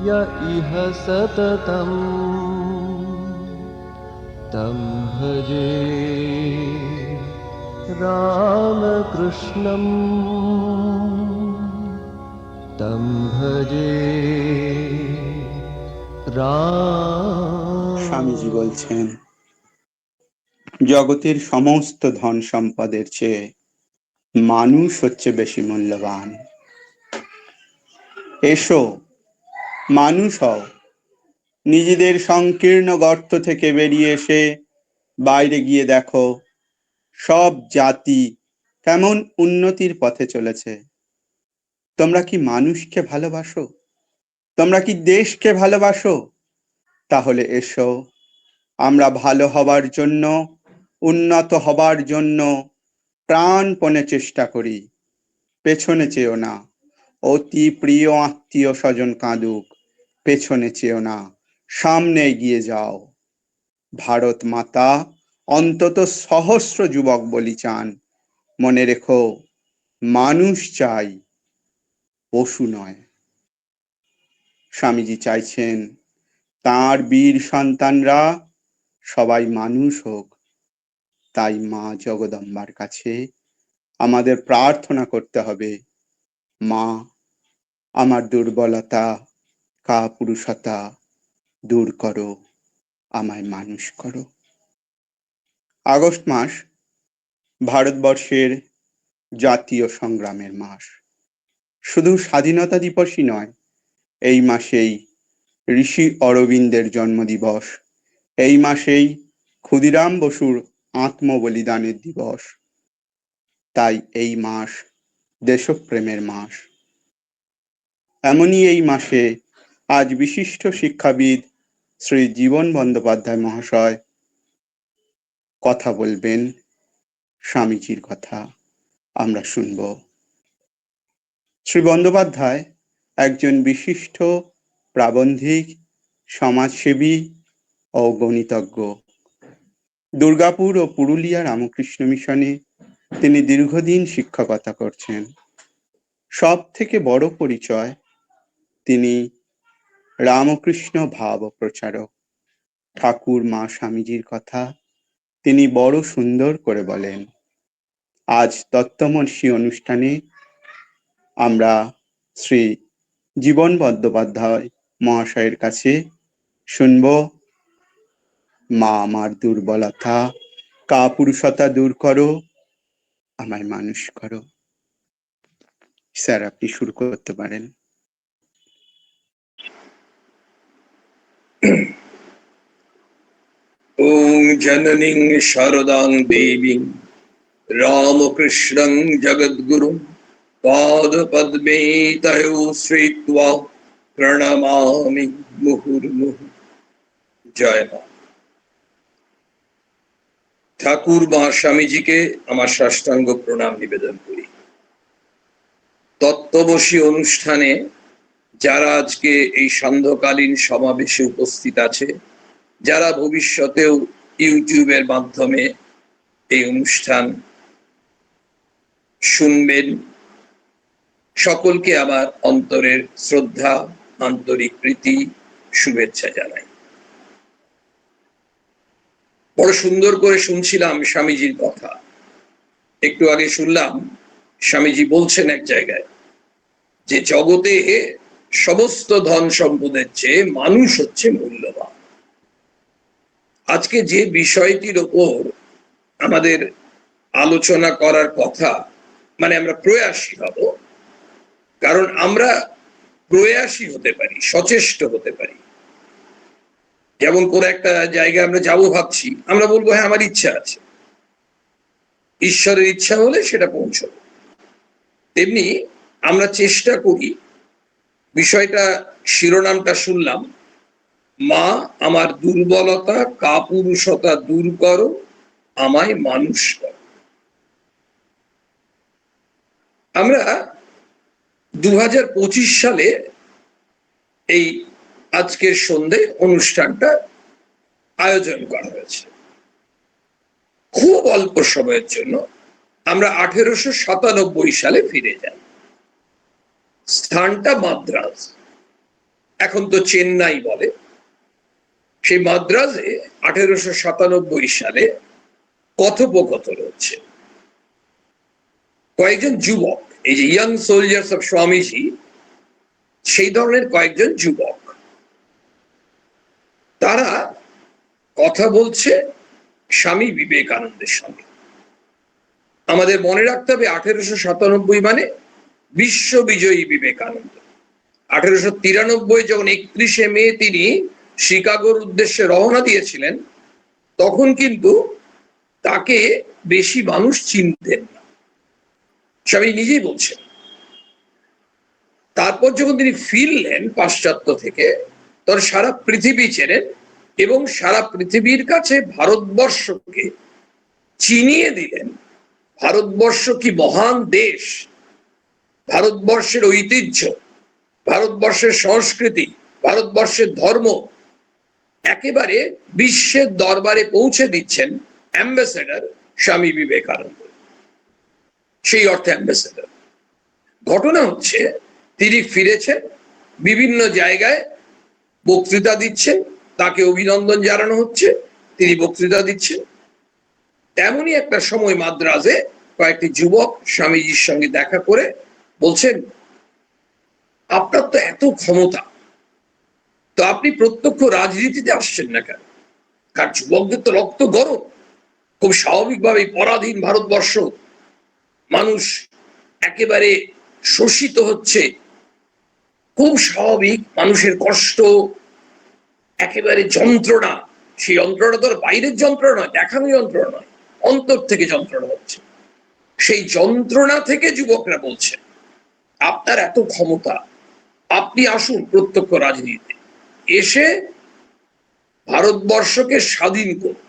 य इह सततं तं भजे रामकृष्णं तं भजे স্বামীজি বলছেন, জগতের সমস্ত ধন সম্পদের চেয়ে মানুষ হচ্ছে বেশি মূল্যবান। এসো, মানুষ হও। নিজেদের সংকীর্ণ গর্ত থেকে বেরিয়ে এসে বাইরে গিয়ে দেখো সব জাতি কেমন উন্নতির পথে চলেছে। তোমরা কি মানুষকে ভালোবাসো? তোমরা কি দেশকে ভালোবাসো? তাহলে এসো, আমরা ভালো হবার জন্য, উন্নত হবার জন্য প্রাণপণে চেষ্টা করি। পেছনে চেয়েও না। অতি প্রিয় আত্মীয় স্বজন কাঁদুক, পেছনে চেয়েও না, সামনে এগিয়ে যাও। ভারত মাতা অন্তত সহস্র যুবক বলি চান। মনে রেখো, মানুষ চাই, পশু নয়। স্বামীজি চাইছেন তাঁর বীর সন্তানরা সবাই মানুষ হোক। তাই মা জগদম্বার কাছে আমাদের প্রার্থনা করতে হবে, মা, আমার দুর্বলতা, কাপুরুষতা দূর করো, আমায় মানুষ করো। আগস্ট মাস ভারতবর্ষের জাতীয় সংগ্রামের মাস। শুধু স্বাধীনতা দিবসই নয়, এই মাসেই ঋষি অরবিন্দের জন্মদিবস। এই মাসেই ক্ষুদিরাম বসুর আত্মবলিদানের দিবস। তাই এই মাস দেশপ্রেমের মাস। এমনই এই মাসে আজ বিশিষ্ট শিক্ষাবিদ শ্রী জীবন বন্দ্যোপাধ্যায় মহাশয় কথা বলবেন। স্বামীজির কথা আমরা শুনব। শ্রী বন্দ্যোপাধ্যায় একজন বিশিষ্ট প্রাবন্ধিক, সমাজসেবী ও গণিতজ্ঞ। দুর্গাপুর ও পুরুলিয়া রামকৃষ্ণ মিশনে তিনি দীর্ঘদিন শিক্ষকতা করছেন। সব থেকে বড় পরিচয়, তিনি রামকৃষ্ণ ভাব প্রচারক। ঠাকুর মা স্বামীজির কথা তিনি বড় সুন্দর করে বলেন। আজ তত্ত্বমর্ষি অনুষ্ঠানে আমরা শ্রী জীবন বন্দ্যোপাধ্যায় মহাশয়ের কাছে শুনব, মা আমার দুর্বলতা, কাপুরুষতা দূর করো, আমায় মানুষ করো। স্যার, আপনি শুরু করতে পারেন। ওম জননীং শারদাং দেবীং রামকৃষ্ণং জগদ্গুরুং পাদপদ্মে তয়ো শ্রীত্বা প্রণমামি মুহুর্মুহু। জয় মা। ঠাকুর মা স্বামীজিকে আমার সাষ্টাঙ্গ প্রণাম নিবেদন করি। তত্ত্ববশী অনুষ্ঠানে যারা আজকে এই সান্ধ্যকালীন সমাবেশে উপস্থিত আছে, যারা ভবিষ্যতেও ইউটিউবের মাধ্যমে এই অনুষ্ঠান শুনবেন, সকলকে আমার অন্তরের শ্রদ্ধা, আন্তরিক প্রীতি, শুভেচ্ছা জানাই। বড় সুন্দর করে শুনছিলাম স্বামীজির কথা। একটু আগে শুনলাম স্বামীজি বলছেন এক জায়গায় যে জগতে সমস্ত ধন সম্পদের চেয়ে মানুষ হচ্ছে মূল্যবান। আজকে যে বিষয়টির ওপর আমাদের আলোচনা করার কথা, মানে আমরা প্রয়াসী হব, কারণ আমরা প্রয়াসী হতে পারি, সচেষ্ট হতে পারি। যেমন করে একটা জায়গায় আমরা যাবো ভাবছি, আমরা বলবো হ্যাঁ আমার ইচ্ছা আছে, ঈশ্বরের ইচ্ছা হলে সেটা পৌঁছবে। তেমনি আমরা চেষ্টা করি, বিষয়টা শিরোনামটা শুনলাম, মা আমার দুর্বলতা, কাপুরুষতা দূর করো, আমায় মানুষ করো। আমরা 2025 সালে এই আজকের সন্ধ্যে অনুষ্ঠানটা আয়োজন করা হয়েছে। খুব অল্প সময়ের জন্য আমরা 1897 সালে ফিরে যাই। স্থানটা মাদ্রাজ। এখন তো চেন্নাই বলে, সেই মাদ্রাজে 1897 সালে কথোপকথন হচ্ছে। কয়েকজন যুবক, এই যে ইয়াং সোলজার্স অফ স্বামীজি, সেই ধরনের কয়েকজন যুবক, তারা কথা বলছে স্বামী বিবেকানন্দের সঙ্গে। আমাদের মনে রাখতে হবে 1897 মানে বিশ্ব বিজয়ী বিবেকানন্দ। 1893 যখন 31শে মে তিনি শিকাগোর উদ্দেশ্যে রওনা দিয়েছিলেন, তখন কিন্তু তাকে বেশি মানুষ চিনতেন না, স্বামী নিজেই বলছেন। তারপর যখন তিনি ফিরলেন পাশ্চাত্য থেকে, তখন সারা পৃথিবী চেনেন এবং সারা পৃথিবীর কাছে ভারতবর্ষকে চিনিয়ে দিলেন। ভারতবর্ষ কি মহান দেশ, ভারতবর্ষের ঐতিহ্য, ভারতবর্ষের সংস্কৃতি, ভারতবর্ষের ধর্ম একেবারে বিশ্বের দরবারে পৌঁছে দিচ্ছেন অ্যাম্বাসেডর স্বামী বিবেকানন্দ। সেই অর্থে অ্যাম্বাসেডর। ঘটনা হচ্ছে তিনি ফিরেছেন, বিভিন্ন জায়গায় বক্তৃতা দিচ্ছেন, তাকে অভিনন্দন জানানো হচ্ছে, তিনি বক্তৃতা দিচ্ছেন। তেমনই একটা সময় মাদ্রাজে কয়েকটি যুবক স্বামীজির সঙ্গে দেখা করে বলছেন, আপনার তো এত ক্ষমতা, তো আপনি প্রত্যক্ষ রাজনীতিতে আসছেন না কেন? কারণ যুবকদের তো রক্ত গরম, খুব স্বাভাবিকভাবেই পরাধীন ভারতবর্ষ, মানুষ একেবারে শোষিত হচ্ছে, খুব স্বাভাবিক, মানুষের কষ্ট, একেবারে যন্ত্রণা, সেই যন্ত্রণা তো বাইরের যন্ত্রণা নয়, দেখানো যন্ত্রণা নয়, অন্তর থেকে যন্ত্রণা হচ্ছে। সেই যন্ত্রণা থেকে যুবকরা বলছে, আপনার এত ক্ষমতা, আপনি আসুন প্রত্যক্ষ রাজনীতিতে, এসে ভারতবর্ষকে স্বাধীন করুন,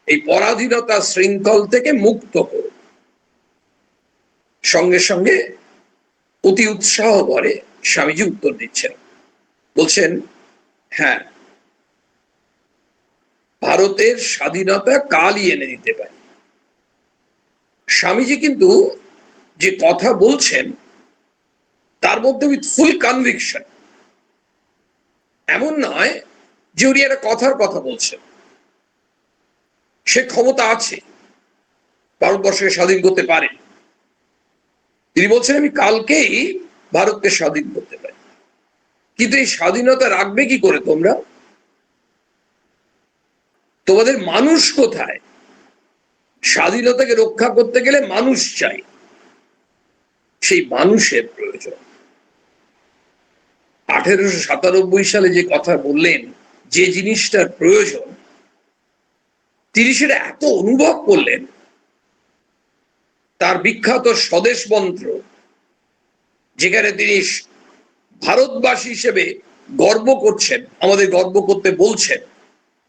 এই পরাধীনতা শৃঙ্খল থেকে মুক্ত করুন। সঙ্গে সঙ্গে অতি উৎসাহ ভরে স্বামীজি উত্তর দিচ্ছেন, বলছেন, হ্যাঁ, ভারতের স্বাধীনতা কালই এনে দিতে পারে। স্বামীজি কিন্তু যে কথা বলছেন তার মধ্যে উইথ ফুল কনভিকশন, এমন নয় যে উনি একটা কথার কথা বলছেন। সে ক্ষমতা আছে, ভারতবর্ষকে স্বাধীন করতে পারে। তিনি বলছেন, আমি কালকেই ভারতকে স্বাধীন করতে পারি। কিন্তু এই স্বাধীনতা রাখবে কি করে তোমরা? তোমাদের মানুষ কোথায়? স্বাধীনতাকে রক্ষা করতে গেলে মানুষ চাই, সেই মানুষের প্রয়োজন। 1897 সালে যে কথা বললেন, যে জিনিসটার প্রয়োজন, তিনি সেটা এত অনুভব করলেন। তার বিখ্যাত স্বদেশ মন্ত্র, যেখানে তিনি ভারতবাসী হিসেবে গর্ব করছেন, আমাদের গর্ব করতে বলছেন,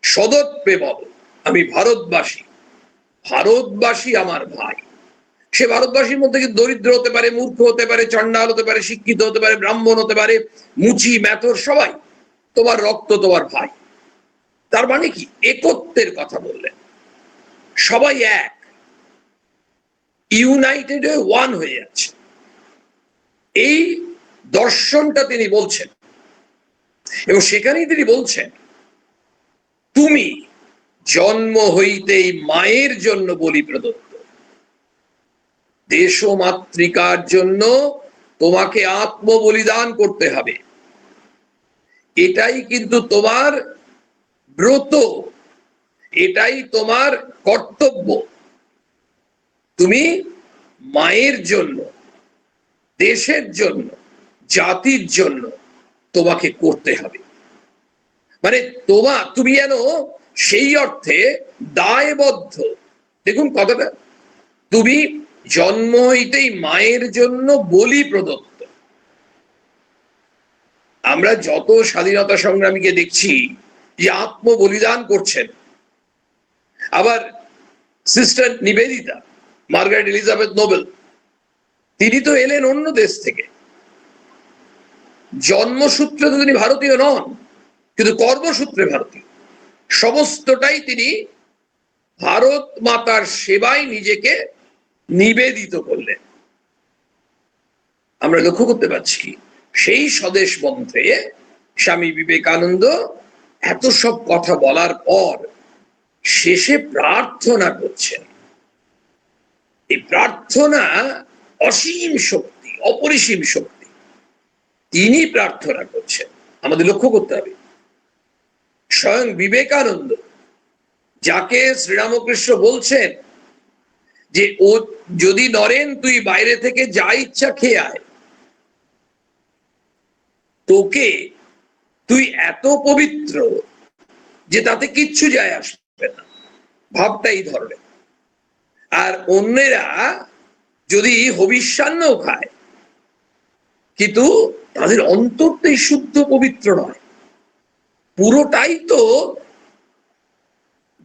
সদৎ বল, আমি ভারতবাসী, ভারতবাসী আমার ভাই। সে ভারতবাসীর মধ্যে কিন্তু দরিদ্র হতে পারে, মূর্খ হতে পারে, চণ্ডাল হতে পারে, শিক্ষিত হতে পারে, ব্রাহ্মণ হতে পারে, মুচি মেথর, সবাই তোমার রক্ত, তোমার ভাই। তার মানে কি? একত্বের কথা বললেন, সবাই এক, ইউনাইটেড হয়ে ওয়ান হয়ে যাচ্ছে, এই দর্শনটা তিনি বলছেন। এবং সেখানেই তিনি বলছেন, তুমি জন্ম হইতেই মায়ের জন্য বলি প্রদত্ত, দেশ মাতৃকার জন্য তোমাকে আত্ম বলিদান করতে হবে। এটাই কিন্তু তোমার ব্রত, এটাই তোমার কর্তব্য। তুমি মায়ের জন্য, দেশের জন্য, জাতির জন্য তোমাকে করতে হবে। মানে তুমি যেন সেই অর্থে দায়বদ্ধ। দেখুন কথাটা, তুমি জন্ম হইতেই মায়ের জন্য বলি প্রদত্ত। আমরা যত স্বাধীনতা সংগ্রামীকে দেখছি যে আত্ম বলিদান করছেন, আবার sister Nivedita, Margaret Elizabeth Nobel, তিনি তো এলেন অন্য দেশ থেকে, জন্মসূত্রে তো তিনি ভারতীয় নন, কিন্তু কর্মসূত্রে ভারতীয়। সমস্তটাই তিনি ভারত মাতার সেবায় নিজেকে নিবেদিত করলেন। আমরা লক্ষ্য করতে পারছি সেই স্বদেশ মন্ত্রে স্বামী বিবেকানন্দ এত সব কথা বলার পর শেষে প্রার্থনা করছেন। এই প্রার্থনা অসীম শক্তি, অপরিসীম শক্তি। তিনি প্রার্থনা করছেন। আমাদের লক্ষ্য করতে হবে, স্বয়ং বিবেকানন্দ, যাকে শ্রীরামকৃষ্ণ বলছেন যে ও যদি নরেন তুই বাইরে থেকে যা ইচ্ছা খেয়ে আয়, তোকে তুই এত পবিত্র যে তাতে কিচ্ছু যায় আসবে না, ভাবটা এই ধরনের। আর অন্যেরা যদি হবিষ্যান্নও খায়, কিন্তু তাদের অন্তরটাই শুদ্ধ পবিত্র নয়, পুরোটাই তো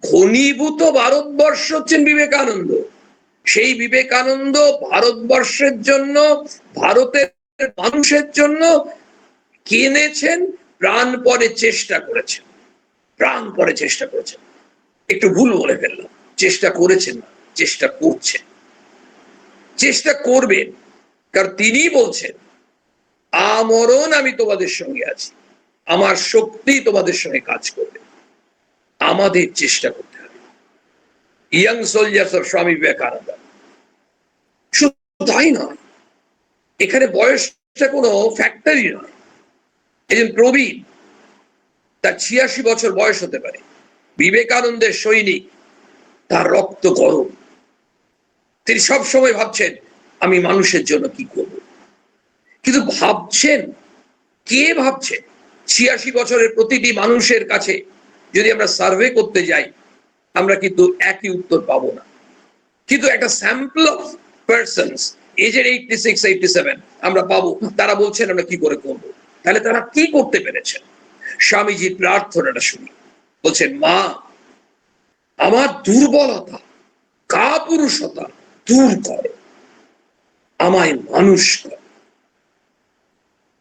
ঘনীভূত ভারতবর্ষ হচ্ছেন বিবেকানন্দ। সেই বিবেকানন্দ ভারতবর্ষের জন্য, ভারতের মানুষের জন্য কিনেছেন, প্রাণপণে চেষ্টা করেছেন, প্রাণপণে চেষ্টা করেছেন। একটু ভুল বলে ফেললাম, চেষ্টা করেছেন না, চেষ্টা করছেন, চেষ্টা করবেন। কারণ তিনি বলছেন আমরণ আমি তোমাদের সঙ্গে আছি, আমার শক্তি তোমাদের সঙ্গে কাজ করবে। আমাদের চেষ্টা করতে হবে। Young soldiers of Swami Vivekananda. শুধু তাই নয়, এখানে বয়সটা কোনো ফ্যাক্টরি নয়। একজন প্রবীণ, তার 86 বছর বয়স হতে পারে, বিবেকানন্দের সৈনিক, তার রক্ত গরম। তিনি সব সময় ভাবছেন আমি মানুষের জন্য কি করব। কিন্তু ভাবছেন, কে ভাবছেন? 86 বছরের প্রতিটি মানুষের কাছে যদি আমরা সার্ভে করতে যাই, আমরা কিন্তু একই উত্তর পাবো না। কিন্তু একটা স্যাম্পল অফ পারসনস এজের 86, 87 আমরা পাবো। তারা বলছেন আমরা কি করে করব। তাহলে তারা কি করতে পেরেছেন? স্বামীজির প্রার্থনাটা শুনি। বলছেন, মা, আমার দুর্বলতা, কাপুরুষতা দূর করো, আমায় মানুষ করো।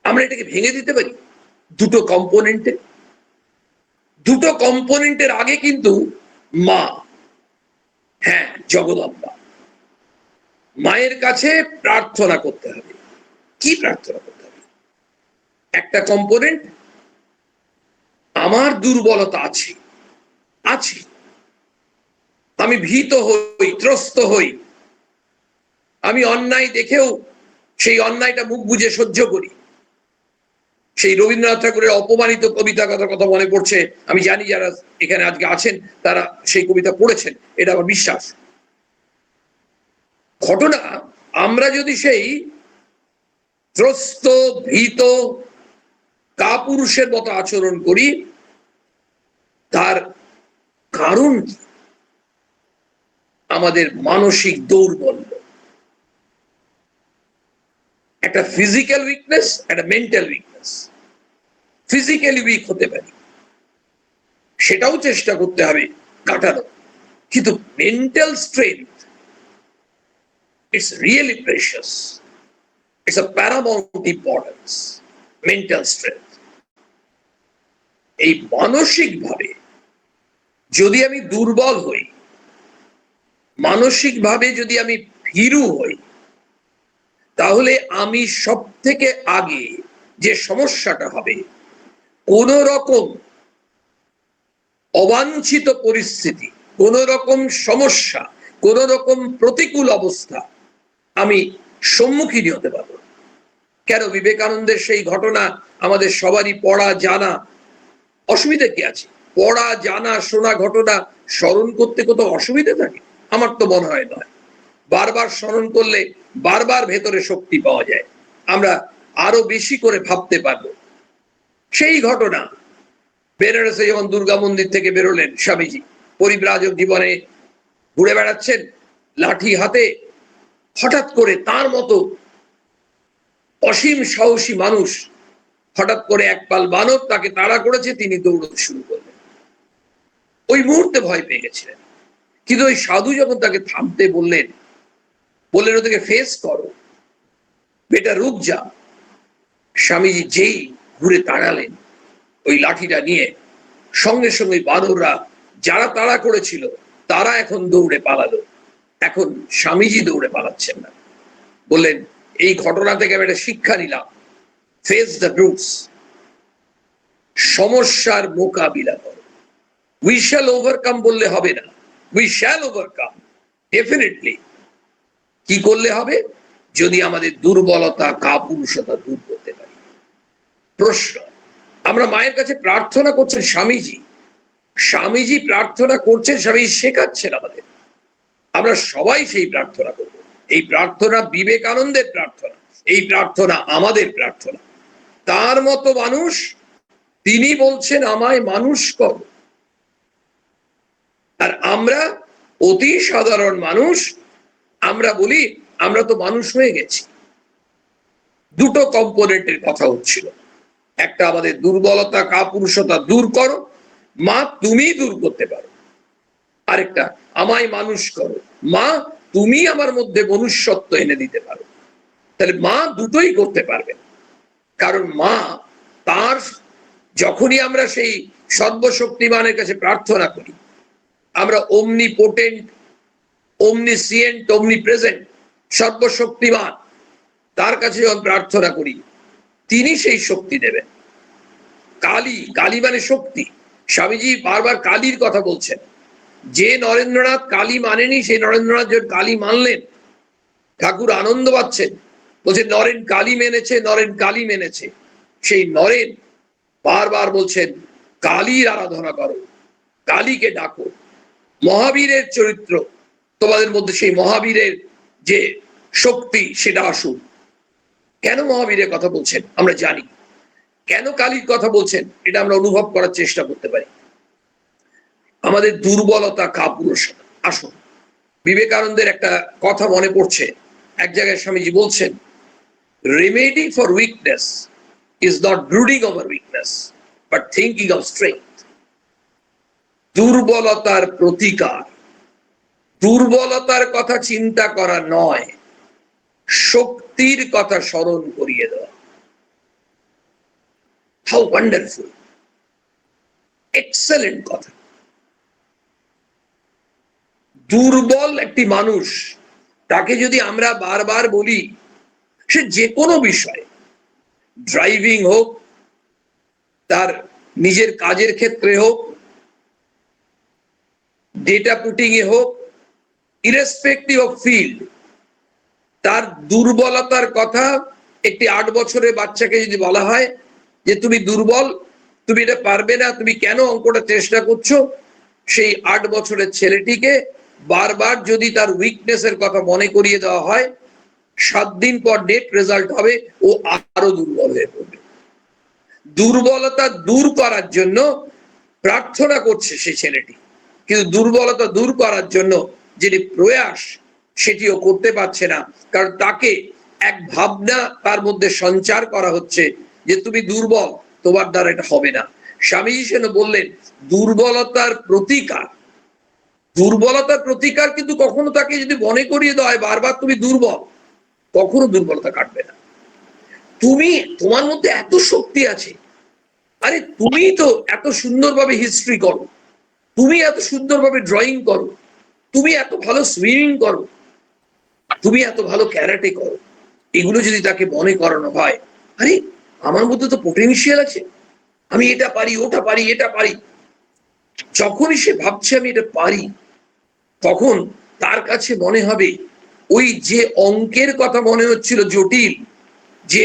আমরা এটাকে ভেঙে দিতে পারি দুটো কম্পোনেন্টে। দুটো কম্পোনেন্টের আগে কিন্তু মা, হ্যাঁ, জগদম্বা, মায়ের কাছে প্রার্থনা করতে হবে। কি প্রার্থনা করতে হবে? একটা কম্পোনেন্ট, আমার দুর্বলতা আছে, আছে, আমি ভীত হই, ত্রস্ত হই, আমি অন্যায় দেখেও সেই অন্যায়টা মুখ বুজে সহ্য করি। সেই রবীন্দ্রনাথ ঠাকুরের অপমানিত কবিতা কথা মনে পড়ছে। আমি জানি যারা এখানে আজকে আছেন তারা সেই কবিতা পড়েছেন, এটা আমার বিশ্বাস। ঘটনা, আমরা যদি সেই ত্রস্ত, ভীত, কাপুরুষের মতো আচরণ করি, তার কারণ কি? আমাদের মানসিক দৌর্বল্য। একটা ফিজিক্যাল উইকনেস, একটা মেন্টাল উইকনেস। ফিজিক্যালি উইক হতে পারি, সেটাও চেষ্টা করতে হবে কাটানো, কিন্তু mental strength, it's really precious, it's a Paramount importance. Mental strength, এই মানসিকভাবে যদি আমি দুর্বল হই, মানসিকভাবে যদি আমি ভীরু হই, তাহলে আমি সব থেকে আগে যে সমস্যাটা হবে, কোন রকম অবাঞ্ছিত পরিস্থিতি, কোন রকম সমস্যা, কোন রকম প্রতিকূল অবস্থা আমি সম্মুখীন হতে পারবো। কেন? বিবেকানন্দের সেই ঘটনা আমাদের সবারই পড়া জানা। অসুবিধা কি আছে? পড়া জানা শোনা ঘটনা স্মরণ করতে কত অসুবিধা থাকে? আমার তো মনে হয় নয়। বারবার স্মরণ করলে বারবার ভেতরে শক্তি পাওয়া যায়, আমরা আরো বেশি করে ভাবতে পারবো। সেই ঘটনা, বেনারসে যখন দুর্গা মন্দির থেকে বেরোলেন স্বামীজি, পরিব্রাজক জীবনে ঘুরে বেড়াচ্ছেন লাঠি হাতে, হঠাৎ করে তার মতো অসীম সাহসী মানুষ, হঠাৎ করে একপাল বানর তাকে তাড়া করেছে, তিনি দৌড়তে শুরু করলেন। ওই মুহূর্তে ভয় পেয়ে গেছিলেন, কিন্তু ওই সাধু যখন তাকে থামতে বললেন, ওদেরকে ফেস করো, বেটা রুক যা, স্বামীজি যেই ঘুরে দাঁড়ালেন ওই লাঠিটা নিয়ে, সঙ্গে সঙ্গে বানররা যারা তাড়া করেছিল তারা এখন দৌড়ে পালালো। এখন স্বামীজি দৌড়ে পালাচ্ছেন না। বললেন, এই ঘটনা থেকে আমি একটা শিক্ষা নিলাম, ফেস দ্য ব্রুটস, সমস্যার মোকাবিলা করো। উই শ্যাল ওভারকাম বললে হবে না, উই শ্যাল ওভারকাম ডেফিনেটলি। কি করলে হবে? যদি আমাদের দুর্বলতা কাপুরুষতা দূর করতে পারি। প্রশ্ন, আমরা মায়ের কাছে প্রার্থনা করছেন, স্বামীজি প্রার্থনা করছেন, স্বামীজি শেখাচ্ছেন আমাদের। আমরা সবাই সেই প্রার্থনা করব। এই প্রার্থনা বিবেকানন্দের প্রার্থনা, এই প্রার্থনা আমাদের প্রার্থনা। তার মতো মানুষ, তিনি বলছেন আমায় মানুষ করো। আর আমরা অতি সাধারণ মানুষ, আমরা বলি আমরা তো মানুষ হয়ে গেছি। দুটো কম্পোনেন্টের কথা হচ্ছিল, একটা আমাদের দুর্বলতা কাপুরুষতা দূর করো, মা তুমি দূর করতে পারো। আরেকটা আমায় মানুষ করো, মা তুমি আমার মধ্যে মনুষ্যত্ব এনে দিতে পারো। তাহলে মা দুটোই করতে পারবে, কারণ মা তার, যখনই আমরা সেই সর্বশক্তিমানের কাছে প্রার্থনা করি, আমরা omnipotent, omniscient, omnipresent, সর্বশক্তিমান তার কাছে যখন প্রার্থনা করি, তিনি সেই শক্তি দেবেন। কালী মানে শক্তি। স্বামীজি বারবার কালীর কথা বলছেন। যে নরেন্দ্রনাথ কালী মানেনি, সেই নরেন্দ্রনাথ যখন কালী মানলেন, ঠাকুর আনন্দ পাচ্ছেন, বলছে নরেন কালী মেনেছে, নরেন কালী মেনেছে। সেই নরেন বারবার বলছেন কালীর আরাধনা করো, কালীকে ডাকো। মহাবীরের চরিত্র তোমাদের মধ্যে, সেই মহাবীরের যে শক্তি সেটা আসুক। কেন মহাবীরের কথা বলছেন আমরা জানি, কেন কালীর কথা বলছেন এটা আমরা অনুভব করার চেষ্টা করতে পারি। আমাদের দুর্বলতা কাপুরুষতা আসুন। বিবেকানন্দের একটা কথা মনে পড়ছে, এক জায়গায় স্বামীজি বলছেন, remedy for weakness is not brooding over weakness but thinking of strength. দুর্বলতার প্রতিকার দুর্বলতার কথা চিন্তা করা নয়, শক্তির কথা স্মরণ করিয়ে দেওয়া। হাউ ওয়ান্ডারফুল, এক্সেলেন্ট কথা। দুর্বল একটি মানুষ, তাকে যদি আমরা বারবার বলি, সে যে কোনো বিষয়ে, ড্রাইভিং হোক, তার নিজের কাজের ক্ষেত্রে হোক, ডেটা পুটিং এ হোক, ইরেসপেক্টিভ অফ ফিল্ড, তার দুর্বলতার কথা একটি 8 বছরের বাচ্চাকে যদি বলা হয় যে তুমি দুর্বল, তুমি এটা পারবে না, তুমি কেন অঙ্কটা চেষ্টা করছো, সেই 8 বছরের ছেলেটিকে বারবার যদি তার উইকনেসের কথা মনে করিয়ে দেওয়া হয়, 7 দিন পর নেট রেজাল্ট হবে ও আরো দুর্বল হয়ে পড়বে। দুর্বলতা দূর করার জন্য প্রার্থনা করছে সেই ছেলেটি, কিন্তু দুর্বলতা দূর করার জন্য যিনি প্রয়াস সেটিও করতে পারছে না, কারণ তাকে এক ভাবনা তার মধ্যে সঞ্চার করা হচ্ছে যে তুমি দুর্বল, তোমার দ্বারা এটা হবে না। স্বামীজি সেন বললেন দুর্বলতার প্রতিকার কিন্তু কখনো তাকে যদি মনে করিয়ে দেওয়া হয় বারবার তুমি দুর্বল, কখনো দুর্বলতা কাটবে না। তোমার মধ্যে এত শক্তি আছে, আরে তুমি তো এত সুন্দরভাবে হিস্ট্রি করো, তুমি এত সুন্দরভাবে ড্রয়িং করো, তুমি এত ভালো সুইমিং করো, তুমি এত ভালো ক্যারাটে করো, এগুলো যদি তাকে মনে করানো হয়, আরে আমার মধ্যে তো পোটেনশিয়াল আছে, আমি এটা পারি, ওটা পারি, এটা পারি, যখনই সে ভাবছে আমি এটা পারি, তখন তার কাছে মনে হবে ওই যে অঙ্কের কথা মনে হচ্ছিল জটিল, যে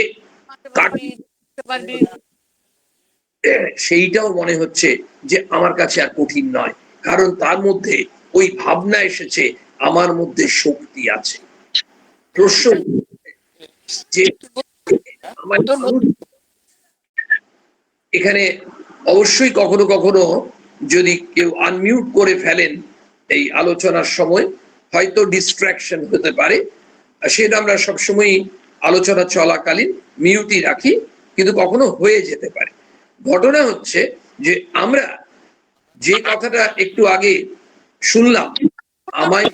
সেইটাও মনে হচ্ছে যে আমার কাছে আর কঠিন নয়, কারণ তার মধ্যে ওই ভাবনা এসেছে আমার মধ্যে শক্তি আছে। প্রশ্ন যে এখানে অবশ্যই কখনো কখনো যদি কেউ আনমিউট করে ফেলেন এই আলোচনার সময়, হয়তো ডিস্ট্রাকশন হতে পারে, সেটা আমরা সবসময় আলোচনা চলাকালীন মিউটই রাখি, কিন্তু কখনো হয়ে যেতে পারে। ঘটনা হচ্ছে যে আমরা যে কথাটা একটু আগে শুনলাম, আমায়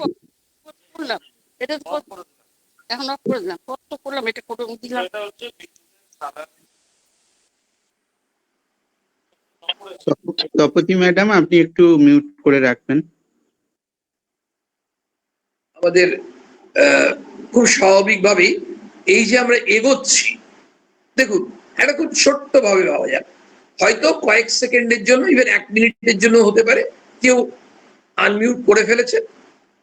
তপতি ম্যাডাম, আপনি একটু মিউট করে রাখবেন। আমাদের খুব স্বাভাবিকভাবেই এই যে আমরা এগোচ্ছি, দেখুন একটা খুব ছোট্ট ভাবে ভাবা যাক, হয়তো কয়েক সেকেন্ডের জন্য, ইভেন 1 মিনিটের জন্য হতে পারে, কেউ আনমিউট করে ফেলেছে,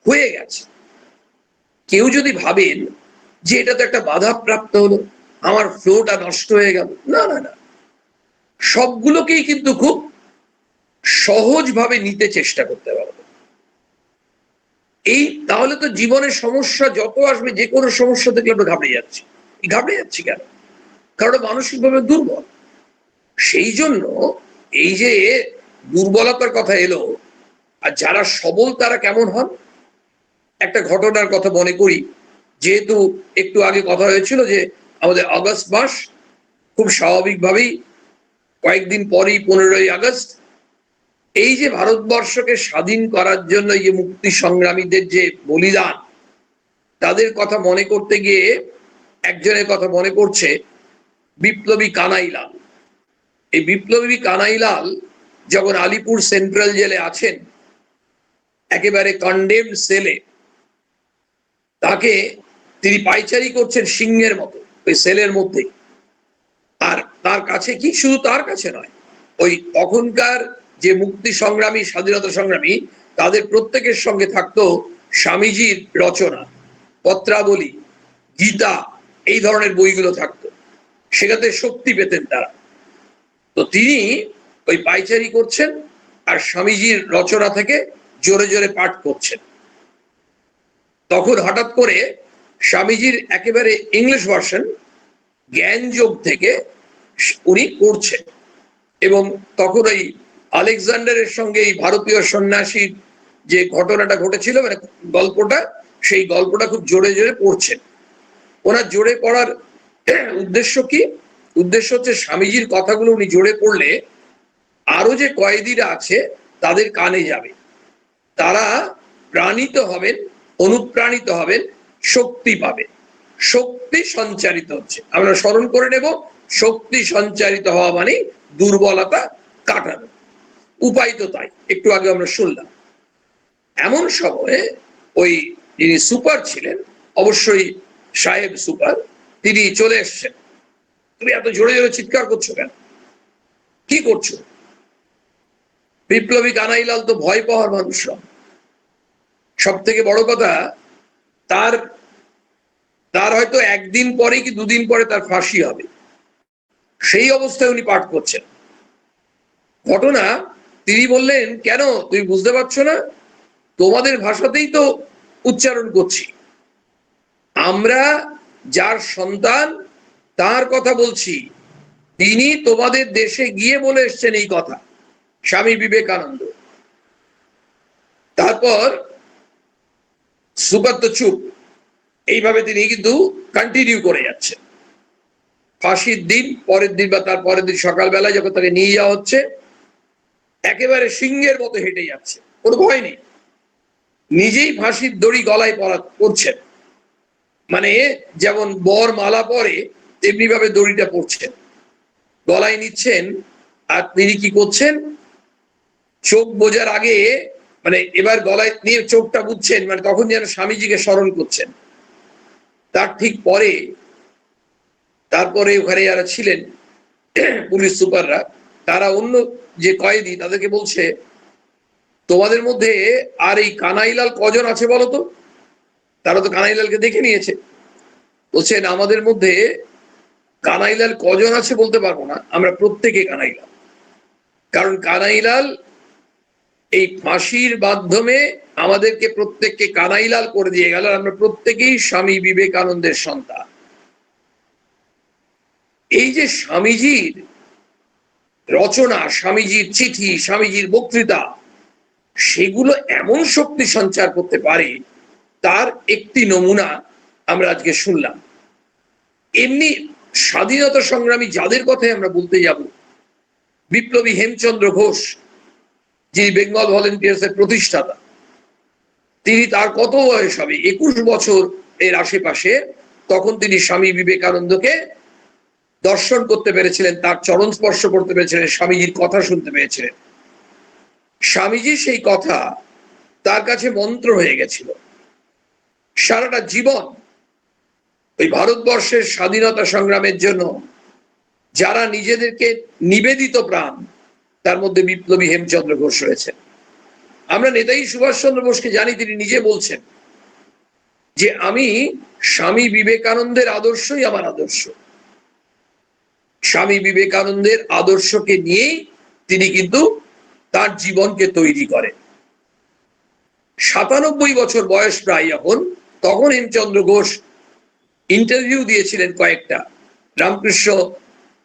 হয়ে গেছে। কেউ যদি ভাবেন যে এটা তো একটা বাধা প্রাপ্ত হলো, আমার ফ্লোটা নষ্ট হয়ে গেল, না না না, সবগুলোকেই কিন্তু খুব সহজভাবে নিতে চেষ্টা করতে পারবে। এই তাহলে তো জীবনের সমস্যা যত আসবে, যে কোনো সমস্যা দেখলে আমরা ঘাবড়ে যাচ্ছি কেন? কারণ মানসিকভাবে দুর্বল। সেই জন্য এই যে দুর্বলতার কথা এলো, আর যারা সবল তারা কেমন হন, একটা ঘটনার কথা মনে করি। যেহেতু একটু আগে কথা হয়েছিল যে আমাদের আগস্ট মাস, খুব স্বাভাবিকভাবেই কয়েকদিন পরেই 15ই আগস্ট, এই যে ভারতবর্ষকে স্বাধীন করার জন্য যে মুক্তি সংগ্রামীদের যে বলিদান, তাদের কথা মনে করতে গিয়ে একজনের কথা মনে পড়ছে, বিপ্লবী কানাইলাল। এই বিপ্লবী কানাইলাল যখন আলিপুর সেন্ট্রাল জেলে আছেন, একেবারে কন্ডেমড সেলে, তাকে তিনি পাইচারি করছেন সিংহের মতো ওই সেলের মধ্যে। আর তার কাছে কি, শুধু তার কাছে নয়, ওই তখনকার যে মুক্তি সংগ্রামী, স্বাধীনতা সংগ্রামী, তাদের প্রত্যেকের সঙ্গে থাকতো স্বামীজির রচনা, পত্রাবলী, গীতা, এই ধরনের বইগুলো থাকতো। সেখানে শক্তি পেতেন তারা। তো তিনি ওই পাইচারি করছেন আর স্বামীজির রচনা থেকে জোরে জোরে পাঠ করছেন। তখন হঠাৎ করে স্বামীজির একেবারে ইংলিশ ভার্সন জ্ঞানযোগ থেকে উনি পড়ছেন, এবং তখন ওই আলেকজান্ডারের সঙ্গে এই ভারতীয় সন্ন্যাসীর যে ঘটনাটা ঘটেছিল, মানে গল্পটা, সেই গল্পটা খুব জোরে জোরে পড়ছেন। ওনার জোরে পড়ার উদ্দেশ্য কি? উদ্দেশ্য হচ্ছে স্বামীজির কথাগুলো উনি জোরে পড়লে আরো যে কয়েদিরা আছে তাদের কানে যাবে, তারা প্রাণিত হবেন, অনুপ্রাণিত হবেন, শক্তি পাবে। শক্তি সঞ্চারিত হচ্ছে, আমরা স্মরণ করে নেব, শক্তি সঞ্চারিত হওয়া মানে দুর্বলতা কাটানো। উপায় তো তাই, একটু আগে আমরা শুনলাম। এমন সময়ে ওই যিনি সুপার ছিলেন, অবশ্যই সাহেব সুপার, তিনি চলে এসছেন। তুমি এত জোরে জোরে চিৎকার করছো কেন, কি করছো? বিপ্লবী কানাইলাল তো ভয় পাওয়ার মানুষ। সব থেকে বড় কথা, তার তার হয়তো একদিন পরে কি দুদিন পরে তার ফাঁসি হবে, সেই অবস্থায় উনি পাঠ করছেন। ঘটনা, তিনি বললেন, কেন তুমি বুঝতে পারছো না? তোমাদের ভাষাতেই তো উচ্চারণ করছি, আমরা যার সন্তান তার কথা বলছি। তিনি তোমাদের দেশে গিয়ে বলে এসছেন এই কথা, স্বামী বিবেকানন্দ। তারপর সুপার তো চুপ। এইভাবে তিনি কিন্তু কন্টিনিউ করে যাচ্ছেন। ফাঁসির দিন, পরের দিন বা তার পরের দিন সকালবেলা যখন তাকে নিয়ে যাওয়া হচ্ছে, একেবারে সিংহের মতো হেঁটে যাচ্ছে, কোনো ভয় নেই। নিজেই ফাঁসির দড়ি গলায় পড়ছেন, মানে যেমন বর মালা পরে তেমনি ভাবে দড়িটা পড়ছেন, গলায় নিচ্ছেন। আর তিনি কি করছেন, চোখ বোঝার আগে, মানে এবার গলায় নিয়ে চোখটা বুঝছেন, মানে তখন যেন স্বামীজিকে স্মরণ করছেন। তার ঠিক পরে, তারপরে ওখানে যারা ছিলেন পুলিশ সুপাররা, তারা অন্য যে কয়েদি তাদেরকে বলছে, তোমাদের মধ্যে আর এই কানাইলাল কজন আছে বলো তো? তারা তো কানাইলালকে দেখে নিয়েছে। বলছেন, আমাদের মধ্যে কানাইলাল কজন আছে বলতে পারবো না, আমরা প্রত্যেকে কানাইলাল। কারণ কানাইলাল এই ফাঁসির মাধ্যমে আমাদেরকে প্রত্যেককে কানাইলাল করে দিয়ে গেল, আমরা প্রত্যেকেই স্বামী বিবেকানন্দের সন্তান। এই যে স্বামীজির রচনা, স্বামীজির চিঠি, স্বামীজির বক্তৃতা, সেগুলো এমন শক্তি সঞ্চার করতে পারে, তার একটি নমুনা আমরা আজকে শুনলাম। এমনি স্বাধীনতা সংগ্রামী যাদের কথাই আমরা বলতে যাব, বিপ্লবী হেমচন্দ্র ঘোষ, যিনি বেঙ্গল ভলেন্টিয়ার্স এর প্রতিষ্ঠাতা, তিনি, তার কত বয়স হবে, 21 বছর এর আশেপাশে, তখন তিনি স্বামী বিবেকানন্দকে দর্শন করতে পেরেছিলেন, তার চরণ স্পর্শ করতে পেরেছিলেন, স্বামীজির কথা শুনতে পেরেছিলেন। স্বামীজি সেই কথা তার কাছে মন্ত্র হয়ে গেছিল। সারাটা জীবন ওই ভারতবর্ষের স্বাধীনতা সংগ্রামের জন্য যারা নিজেদেরকে নিবেদিত প্রাণ, তার মধ্যে বিপ্লবী হেমচন্দ্র ঘোষ রয়েছেন। আমরা নেতাজি সুভাষচন্দ্র বোসকে জানি, তিনি নিজে বলছেন যে আমি স্বামী বিবেকানন্দের আদর্শই আমার আদর্শ। স্বামী বিবেকানন্দের আদর্শকে নিয়েই তিনি কিন্তু তার জীবনকে তৈরি করেন। ৯৭ বছর বয়স প্রায় যখন, তখন হেমচন্দ্র ঘোষ ইন্টারভিউ দিয়েছিলেন কয়েকটা রামকৃষ্ণ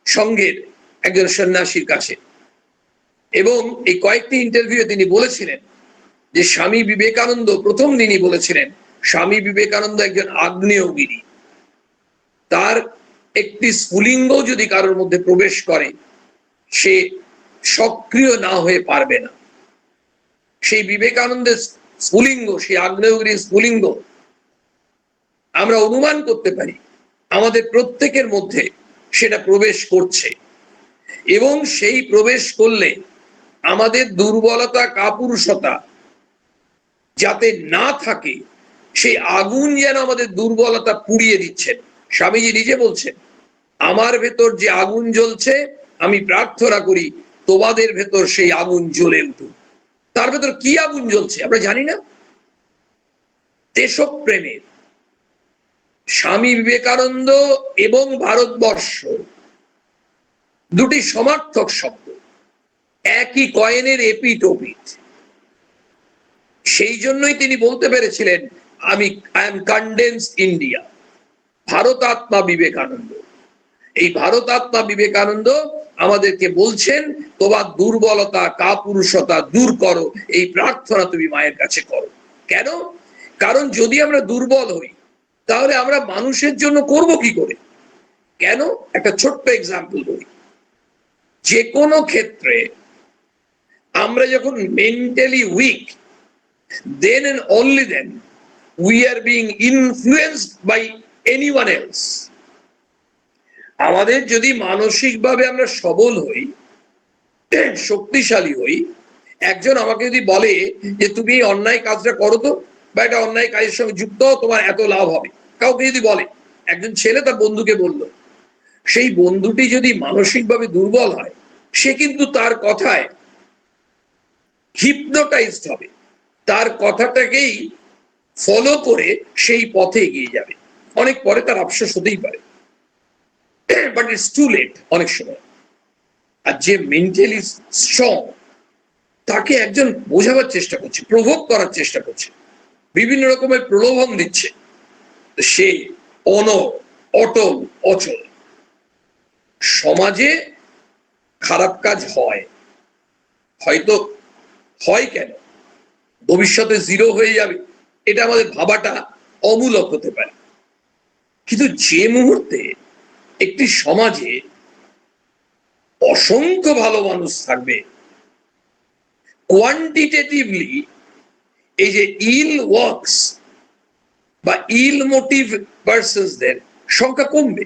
সংঘের একজন সন্ন্যাসীর কাছে, এবং এই কয়েকটি ইন্টারভিউ তিনি বলেছিলেন যে স্বামী বিবেকানন্দ, প্রথম দিনই বলেছিলেন স্বামী বিবেকানন্দ একজন আগ্নেয়গিরি, তার একটি স্ফুলিঙ্গ যদি কারোর মধ্যে প্রবেশ করে সে সক্রিয় না হয়ে পারবে না। সেই বিবেকানন্দের স্ফুলিঙ্গ, সেই আগ্নেয়গিরির স্ফুলিঙ্গ আমরা অনুমান করতে পারি আমাদের প্রত্যেকের মধ্যে সেটা প্রবেশ করছে, এবং সেই প্রবেশ করলে আমাদের দুর্বলতা, কাপুরুষতা যাতে না থাকে, সেই আগুন যেন আমাদের দুর্বলতা পুড়িয়ে দিচ্ছেন। স্বামীজি নিজে বলছেন, আমার ভেতর যে আগুন জ্বলছে, আমি প্রার্থনা করি তোমাদের ভেতর সেই আগুন জ্বলে উঠুক। তার ভেতর কি আগুন জ্বলছে আমরা জানি না? দেশপ্রেমের। স্বামী বিবেকানন্দ এবং ভারতবর্ষ দুটি সমার্থক শব্দ, একই কয়েনের এপিঠ ওপিঠ। সেই জন্যই তিনি বলতে পেরেছিলেন আই এম কনডেন্সড ইন্ডিয়া। ভারতাত্মা বিবেকানন্দ, এই ভারতাত্মা বিবেকানন্দ আমাদেরকে বলছেন তোমার দুর্বলতা, কাপুরুষতা দূর করো, এই প্রার্থনা তুমি মায়ের কাছে করো। কেন? কারণ যদি আমরা দুর্বল হই তাহলে আমরা মানুষের জন্য করব কি করে? কেন? একটা ছোট্ট এক্সাম্পল বলি। যে কোনো ক্ষেত্রে আমরা যখন mentally weak, then and only then we are being influenced by anyone else. আমাদের যদি মানসিকভাবে আমরা সবল হই, শক্তিশালী হই, একজন আমাকে যদি বলে যে তুমি এই অন্যায় কাজটা করো তো, বা একটা অন্যায় কাজের সঙ্গে যুক্ত হও, তোমার এত লাভ হবে, কাউকে যদি বলে, একজন ছেলে তার বন্ধুকে বলল, সেই বন্ধুটি যদি মানসিকভাবে দুর্বল হয়, সে কিন্তু তার কথায় হিপনোটাইজড হবে, তার কথাটাকেই ফলো করে সেই পথে এগিয়ে যাবে। অনেক পরে তার আফসোস হতেই পারে, বাট ইটস টু লেট অনেক সময়। আর যে মেন্টালি স্ট্রং, তাকে একজন বোঝাবার চেষ্টা করছে, প্রভোগ করার চেষ্টা করছে, বিভিন্ন রকমের প্রলোভন দিচ্ছে, সে অটল, অচল। সমাজে খারাপ কাজ হয়, হয়তো হয় কেন, ভবিষ্যতে জিরো হয়ে যাবে, এটা আমাদের ভাবাটা অমূলক হতে পারে। কিন্তু যে মুহূর্তে একটি সমাজে অসংখ্য ভালো মানুষ থাকবে, কোয়ান্টিটেটিভলি এই যে ইল ওয়ার্কস বা ইল মোটিভ পারসনসদের সংখ্যা কমবে,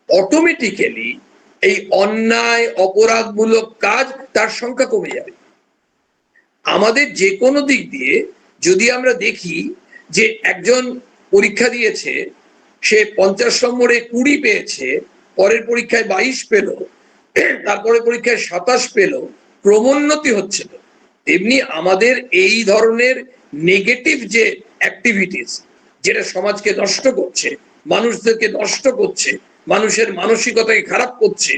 অটোমেটিক্যালি এই অন্যায় অপরাধমূলক কাজ তার সংখ্যা কমে যাবে। আমাদের যে কোনো দিক দিয়ে যদি আমরা দেখি যে একজন পরীক্ষা দিয়েছে, সে 50 নম্বরে 20 পেয়েছে, পরের পরীক্ষায় 22 পেল, তারপরে পরীক্ষায় 27 পেল, ক্রমোন্নতি হচ্ছে না। তেমনি আমাদের এই ধরনের নেগেটিভ যে অ্যাক্টিভিটিস, যেটা সমাজকে নষ্ট করছে, মানুষদেরকে নষ্ট করছে, মানুষের মানসিকতাকে খারাপ করছে,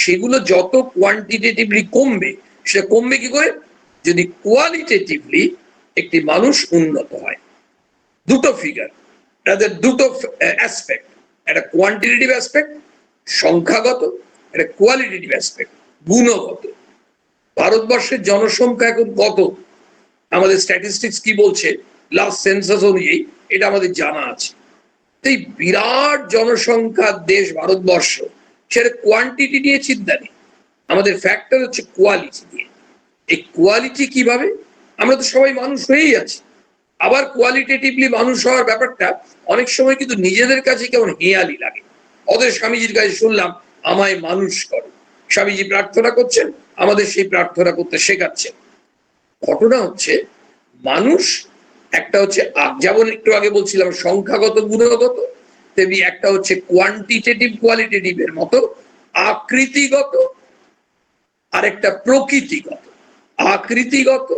সেগুলো যত কোয়ান্টিটেটিভলি কমবে, সেটা কমবে কি করে? যদি কোয়ালিটেটিভলি একটি মানুষ উন্নত হয়। দুটো ফিগার, তাদের দুটো অ্যাসপেক্ট, একটা কোয়ান্টিটেটিভ অ্যাসপেক্ট সংখ্যাগত, একটা কোয়ালিটেটিভ অ্যাসপেক্ট গুণগত। ভারতবর্ষের জনসংখ্যা এখন কত? আমাদের স্ট্যাটিস্টিক্স কি বলছে, লাস্ট সেন্সাস অনুযায়ী, এটা আমাদের জানা আছে। এই বিরাট জনসংখ্যার দেশ ভারতবর্ষ, সেটা কোয়ান্টিটি নিয়ে চিন্তা নেই, আমাদের ফ্যাক্টর হচ্ছে কোয়ালিটি নিয়ে। এই কোয়ালিটি কিভাবে? আমরা তো সবাই মানুষ হয়েই আছি, আবার কোয়ালিটেটিভলি মানুষ হওয়ার ব্যাপারটা অনেক সময় কিন্তু নিজেদের কাছে কেমন হেয়ালি লাগে। অতএব স্বামীজির কাছে শুনলাম আমায় মানুষ করো, স্বামীজি প্রার্থনা করছেন, আমাদের সেই প্রার্থনা করতে শেখাচ্ছেন। ঘটনা হচ্ছে মানুষ একটা হচ্ছে, যেমন একটু আগে বলছিলাম সংখ্যাগত গুণগত, তেমনি একটা হচ্ছে কোয়ান্টিটেটিভ কোয়ালিটেটিভ এর মতো, আকৃতিগত আর একটা প্রকৃতিগত। আকৃতিগত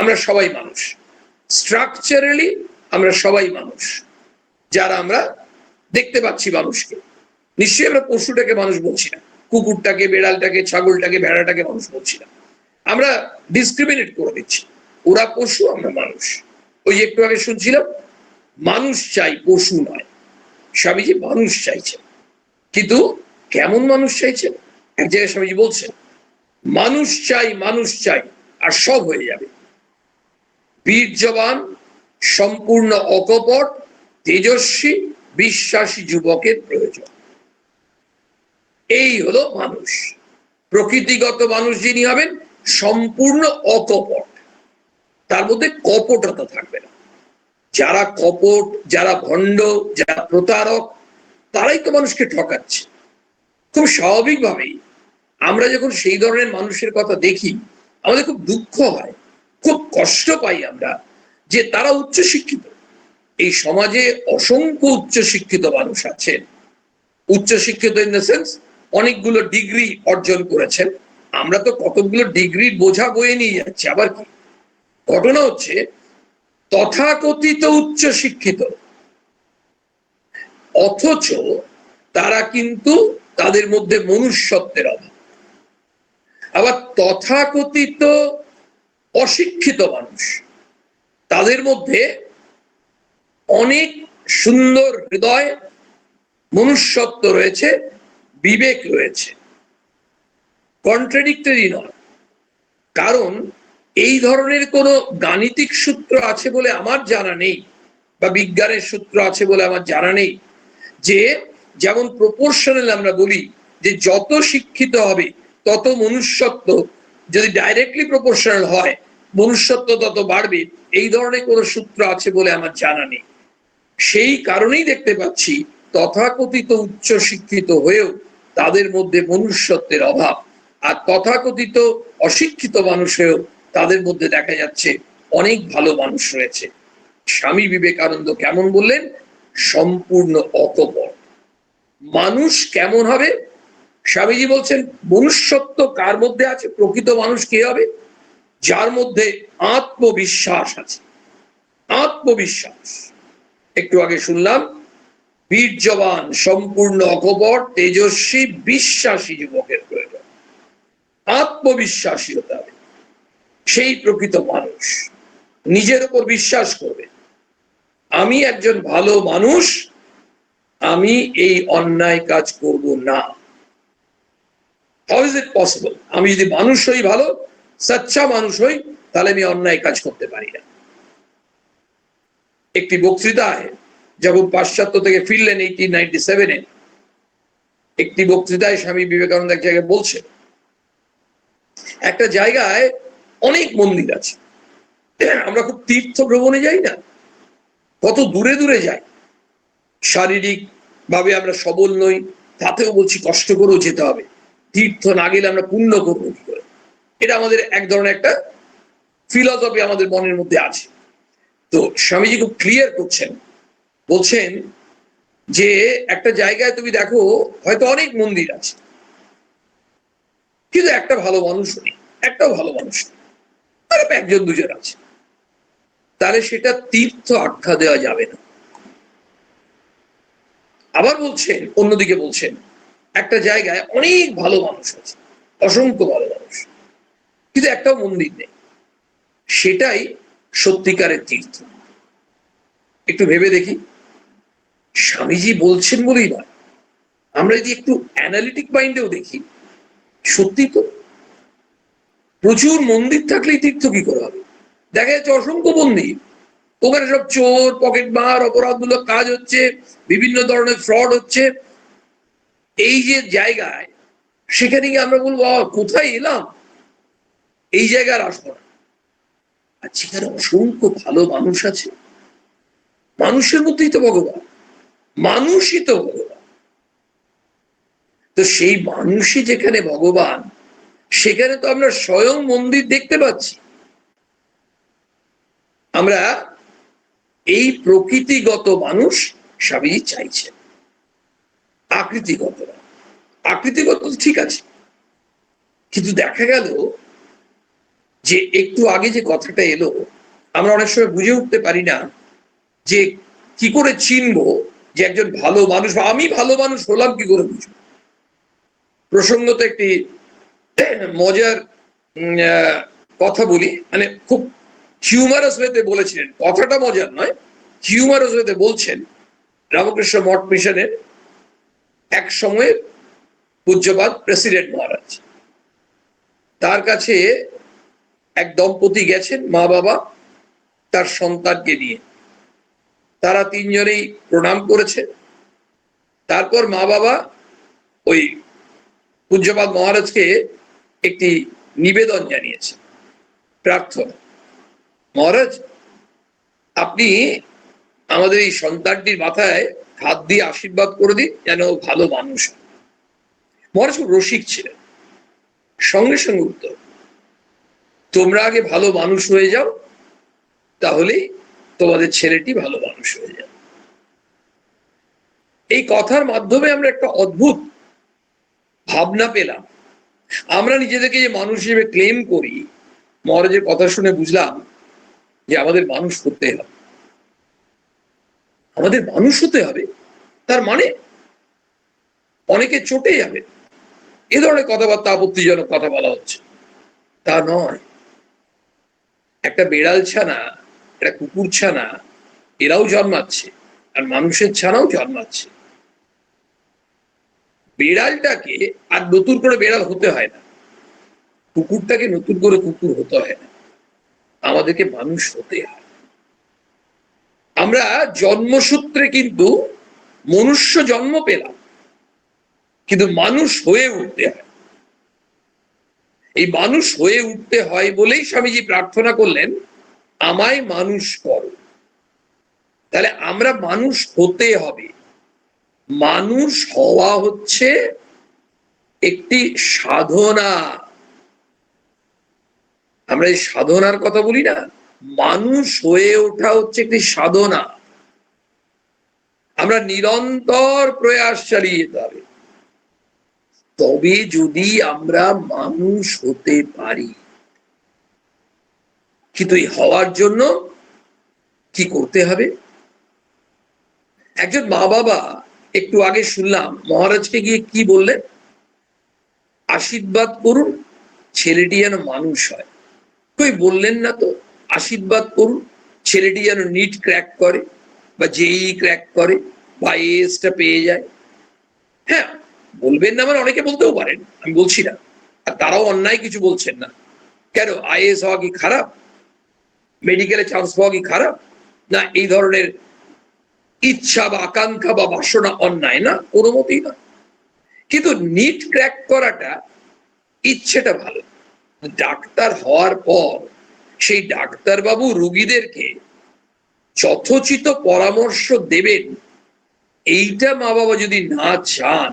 আমরা সবাই মানুষ, স্ট্রাকচারালি আমরা সবাই মানুষ, যারা আমরা দেখতে পাচ্ছি মানুষকে। নিশ্চয়ই আমরা পশুটাকে মানুষ বলছি না, কুকুরটাকে, বেড়ালটাকে, ছাগলটাকে, ভেড়াটাকে মানুষ বলছি না। আমরা ডিসক্রিমিনেট করে দিচ্ছি, ওরা পশু, আমরা মানুষ। ওই একটু আগে শুনছিলাম মানুষ চাই, পশু নয়। স্বামীজি মানুষ চাইছেন, কিন্তু কেমন মানুষ চাইছেন? এক জায়গায় স্বামীজি বলছেন মানুষ চাই, মানুষ চাই, আর সব হয়ে যাবে। বীর্যবান, সম্পূর্ণ অকপট, তেজস্বী, বিশ্বাসী যুবকের প্রয়োজন। এই হলো মানুষ। প্রকৃতিগত মানুষ যিনি হবেন সম্পূর্ণ অকপট, তার মধ্যে কপটতা থাকবে না। যারা কপট, যারা ভণ্ড, যারা প্রতারক, তারাই তো মানুষকে ঠকাচ্ছে। খুব স্বাভাবিকভাবেই আমরা যখন সেই ধরনের মানুষের কথা দেখি আমাদের খুব দুঃখ হয়, খুব কষ্ট পাই আমরা যে তারা উচ্চশিক্ষিত। এই সমাজে অসংখ্য উচ্চশিক্ষিত মানুষ আছেন, উচ্চশিক্ষিত ইন দ্য সেন্স অনেকগুলো ডিগ্রি অর্জন করেছেন। আমরা তো কতগুলো ডিগ্রির বোঝা বয়ে নিয়ে যাচ্ছি। আবার কি ঘটনা হচ্ছে, তথাকথিত উচ্চশিক্ষিত, অথচ তারা কিন্তু তাদের মধ্যে মনুষ্যত্বের অভাব। আবার তথাকথিত অশিক্ষিত মানুষ, তাদের মধ্যে অনেক সুন্দর হৃদয়, মনুষ্যত্ব রয়েছে, বিবেক রয়েছে। কন্ট্রাডিক্টরি নয়। কারণ এই ধরনের কোনো গাণিতিক সূত্র আছে বলে আমার জানা নেই, বা বিজ্ঞানের সূত্র আছে বলে আমার জানা নেই, যে যেমন প্রপোর্শনাল আমরা বলি যে যত শিক্ষিত হবে তত মনুষ্যত্ব, যদি ডাইরেক্টলি প্রপোর্শনাল হয় মনুষ্যত্ব তত বাড়বে, এই ধরনের কোনো সূত্র আছে বলে আমার জানা নেই। সেই কারণেই দেখতে পাচ্ছি তথাকথিত উচ্চ শিক্ষিত হয়েও তাদের মধ্যে মনুষ্যত্বের অভাব, আর তথাকথিত অশিক্ষিত মানুষ হয়েও তাদের মধ্যে দেখা যাচ্ছে অনেক ভালো মানুষ রয়েছে। স্বামী বিবেকানন্দ কেমন বললেন? সম্পূর্ণ অকপট। মানুষ কেমন হবে? স্বামীজি বলছেন মনুষ্যত্ব কার মধ্যে আছে? প্রকৃত মানুষ কে হবে? যার মধ্যে আত্মবিশ্বাস আছে। আত্মবিশ্বাস। একটু আগে শুনলাম বীর্যবান, সম্পূর্ণ অকপট, তেজস্বী, বিশ্বাসী যুবকের প্রয়োজন। আত্মবিশ্বাসী হতে হবে। সেই প্রকৃত মানুষ নিজের উপর বিশ্বাস করবে, আমি একজন ভালো মানুষ, আমি এই অন্যায় কাজ করব না। How is it possible? আমি যদি মানুষ হই, ভালো সচ্চা মানুষ হই, তাহলে আমি অন্যায় কাজ করতে পারি না। একটি বক্তৃতায় যখন পাশ্চাত্য থেকে ফিরলেন 1897-এ, একটি বক্তৃতায় স্বামী বিবেকানন্দ এক জায়গায় বলছে একটা জায়গায় অনেক মন্দির আছে। আমরা খুব তীর্থ ভ্রমণে যাই না, কত দূরে দূরে যাই, শারীরিক ভাবে আমরা সবল নই, তাতেও বলছি কষ্ট করেও যেতে হবে। তীর্থ না গেলে আমরা পুণ্য করবো কি করে? এটা আমাদের এক ধরনের একটা ফিলসফি আমাদের মনের মধ্যে আছে। তো স্বামীজি খুব ক্লিয়ার করছেন, বলছেন যে একটা জায়গায় তুমি দেখো হয়তো অনেক মন্দির আছে, কিন্তু একটা ভালো মানুষ নেই, একটাও ভালো মানুষ নেই, আর একজন দুজন আছে, তাহলে সেটা তীর্থ আখ্যা দেওয়া যাবে না। আবার বলছেন, অন্যদিকে বলছেন একটা জায়গায় অনেক ভালো মানুষ আছে, অসংখ্য ভালো মানুষ, কিন্তু একটাও মন্দির নেই, সেটাই সত্যিকারের তীর্থ। একটু ভেবে দেখি, স্বামীজি বলছেন বলেই নয়, আমরা যদি একটু অ্যানালিটিক মাইন্ডেও দেখি, সত্যি তো প্রচুর মন্দির থাকলেই তীর্থ কি করে হবে? দেখা যাচ্ছে অসংখ্য মন্দির, ওখানে সব চোর, পকেটমার, অপরাধমূলক কাজ হচ্ছে, বিভিন্ন ধরনের ফ্রড হচ্ছে। এই যে জায়গায়, সেখানে গিয়ে আমরা বলবো কোথায় এলাম, এই জায়গায় আর আসবো না। আর যেখানে অসংখ্য ভালো মানুষ আছে, মানুষের মধ্যেই তো ভগবান, মানুষই তো ভগবান। তো সেই মানুষই যেখানে ভগবান, সেখানে তো আমরা স্বয়ং মন্দির দেখতে পাচ্ছি। আমরা এই প্রকৃতিগত মানুষ স্বামীজি চাইছেন, আকৃতিগত না। আকৃতিগত ঠিক আছে, কিন্তু দেখা গেল যে একটু আগে যে কথাটা এলো, আমরা অনেক সময় বুঝে উঠতে পারি না যে কি করে চিনবো যে একজন ভালো মানুষ, বা আমি ভালো মানুষ হলাম কি করে বুঝবো। প্রসঙ্গত একটি মজার কথা বলি, মানে খুব হিউমারাস ওয়েতে বলেছিলেন, কথাটা মজার নয়, হিউমারাস ওয়েতে বলছেন। রামকৃষ্ণ মঠ মিশনের এক সময়ের পূজ্যপাদ প্রেসিডেন্ট মহারাজ, তার কাছে এক দম্পতি গেছেন, মা বাবা তার সন্তানকে নিয়ে। তারা তিনজনেই প্রণাম করেছে। তারপর মা বাবা ওই পূজ্যপাদ মহারাজকে একটি নিবেদন জানিয়েছে, প্রার্থনা, মহারাজ আপনি আমাদের এই সন্তানটির মাথায় হাত দিয়ে আশীর্বাদ করে দিন যেন ও ভালো মানুষ হয়। মহারাজ খুব রসিক ছিলেন, সঙ্গে সঙ্গে উত্তর, তোমরা আগে ভালো মানুষ হয়ে যাও, তাহলেই তোমাদের ছেলেটি ভালো মানুষ হয়ে যাবে। এই কথার মাধ্যমে আমরা একটা অদ্ভুত ভাবনা পেলাম। আমরা নিজেদেরকে যে মানুষ হিসেবে ক্লেম করি, মহারাজের কথা শুনে বুঝলাম যে আমাদের মানুষ হতে হবে, আমাদের মানুষ হতে হবে। তার মানে অনেকে চটে যাবে, এ ধরনের কথাবার্তা, আপত্তিজনক কথা বলা হচ্ছে, তা নয়। একটা বেড়াল ছানা, একটা কুকুর ছানা, এরাও জন্মাচ্ছে, আর মানুষের ছানাও জন্মাচ্ছে। বেড়ালটাকে আর নতুন করে বেড়াল হতে হয় না, কুকুরটাকে নতুন করে কুকুর হতে হয় না, আমাদেরকে মানুষ হতে হয়। আমরা জন্মসূত্রে কিন্তু মনুষ্য জন্ম পেলাম, কিন্তু মানুষ হয়ে উঠতে হয়। এই মানুষ হয়ে উঠতে হয় বলেই স্বামীজি প্রার্থনা করলেন, আমায় মানুষ করো। তাহলে আমরা মানুষ হতে হবে। মানুষ হওয়া হচ্ছে একটি সাধনা। আমরা এই সাধনার কথা বলি না, মানুষ হয়ে ওঠা হচ্ছে একটি সাধনা। আমরা নিরন্তর প্রয়াস চালিয়ে যেতে হবে, তবে যদি আমরা মানুষ হতে পারি। কিন্তু এই হওয়ার জন্য কি করতে হবে? একজন মা বাবা, একটু আগে শুনলাম মহারাজকে গিয়ে কি বললেন, আশীর্বাদ করুন ছেলেটি যেন মানুষ হয়। কই বললেন না তো আশীর্বাদ করুন ছেলেটি যেন নিট ক্র্যাক করে, বা জেই ক্র্যাক করে, বা এএসটা পেয়ে যায়। হ্যাঁ, বলবেন না, মানে অনেকে বলতেও পারেন, আমি বলছি না, আর তারাও অন্যায় কিছু বলছেন না। কেন, আইএএস হওয়া কি খারাপ? মেডিকেলে চান্স পাওয়া কি খারাপ? না, এই ধরনের ইচ্ছা বা আকাঙ্ক্ষা বা বাসনা অন্যায় না, কোনো মতেই না। কিন্তু নিট ক্র্যাক করাটা, ইচ্ছেটা ভালো। ডাক্তার হওয়ার পর সেই ডাক্তারবাবু রুগীদেরকে যথোচিত পরামর্শ দেবেন, এইটা মা বাবা যদি না চান,